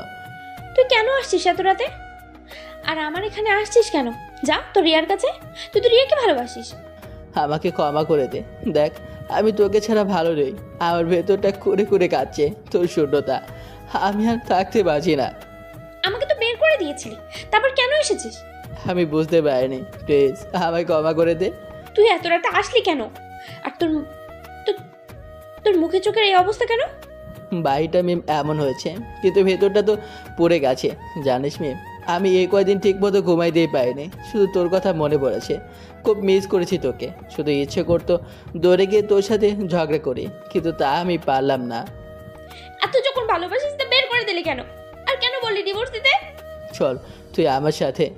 তুই কেন আসছিস এত রাতে? আর আমার এখানে আসছিস কেন? যা তোর রিয়ার কাছে, তুই তো রিয়াকে ভালোবাসিস। আমাকে ক্ষমা করে দে। দেখ আমি তোকে ছাড়া ভালো নেই। আমার ভেতরটা কুড়ে কুড়ে কাঁদছে তোর শূন্যতা। আমি আর থাকতে পারছি না। আমাকে তো বের করে দিয়েছিলি, তারপর কেন এসেছিস? আমি বুঝতে পারিনি, প্লিজ আমায় ক্ষমা করে দে। তুই এত রাতে আসলি কেন? আর তোর- তোর মুখে চোখের এই অবস্থা কেন? বাড়িটা মিম এমন হয়েছে কিন্তু ভেতরটা তো পড়ে গেছে। জানিস মিম, আমি এই কয়দিন ঠিক মতো ঘুমাইতেই পারিনি, শুধু তোর কথা মনে পড়েছে। খুব মিস করেছি তোকে। শুধু ইচ্ছে করতো দৌড়ে গিয়ে তোর সাথে ঝগড়া করি, কিন্তু তা আমি পারলাম না। এত যখন ভালোবাসিস তা বের করে দিলি কেন? আর কেন বললি ডিভোর্স দিতে? চল তুই আমার সাথে।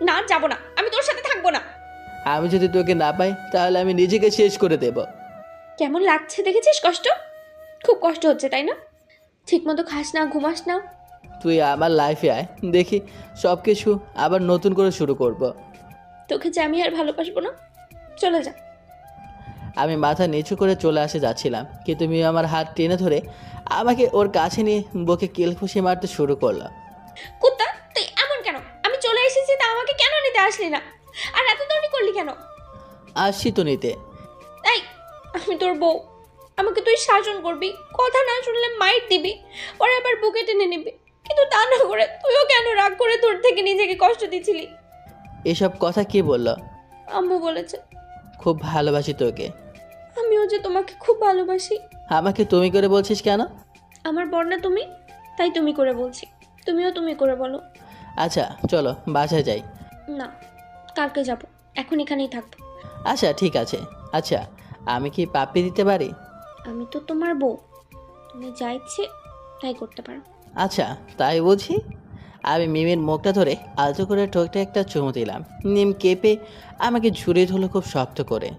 না, যাবো না, আমি তোর সাথে থাকবো না। আমি যদি তোকে না পাই তাহলে আমি নিজেকে শেষ করে দেব। কেমন লাগছে দেখেছিস? কষ্ট, খুব কষ্ট হচ্ছে তাই না? ঠিক মতো খাস না, ঘুমাস না। তুই আমার লাইফে আয়, দেখি সব কিছু আবার নতুন করে শুরু করব। তোকে যে আমি আর ভালোবাসবো না, চলে যা। আমি মাথা নিচু করে চলে আসে যাচ্ছিলাম কিন্তু মিম আমার হাত টেনে ধরে আমাকে ওর কাছে নিয়ে বুকে কিলখুশি মারতে শুরু করলো। কুত্তা, তুই এমন কেন? আমি চলে এসেছি তা আমাকে কেন নিতে আসলি না? আর এত তর্নি করলি কেন? আসছি তো নিতে। এই, আমি তোর বউ, আমাকে তুই শাসন করবি, কথা না শুনলে মাইর দিবি, পরে আবার বুকে টেনে নিবি। কিন্তু তা না করে তুইও কেন রাগ করে তোর থেকে নিজেকে কষ্ট দিছিলি? এসব কথা কে বললো? আম্মু বলেছে। খুব ভালোবাসি তোকে। আমিও যে তোমাকে খুব ভালোবাসি। আমাকে তুমি করে বলছিস কেন? আমার বর না তুমি, তাই তুমি করে বলছি। তুমিও তুমি করে বলো। আচ্ছা চলো বাসায় যাই। না, কালকে যাব, এখন এখানেই থাকবো। আচ্ছা ঠিক আছে। আচ্ছা আমি কি পাপ্পি দিতে পারি? আমি তো তোমার বউ, তুমি যা ইচ্ছে তাই করতে পারো। আচ্ছা তাই বুঝি। আমি মিমের মুখটা ধরে আলতো করে ঠোঁটে একটা চুমু দিলাম। মিম কেঁপে আমাকে ঝুড়িয়ে ধরলো খুব শক্ত করে।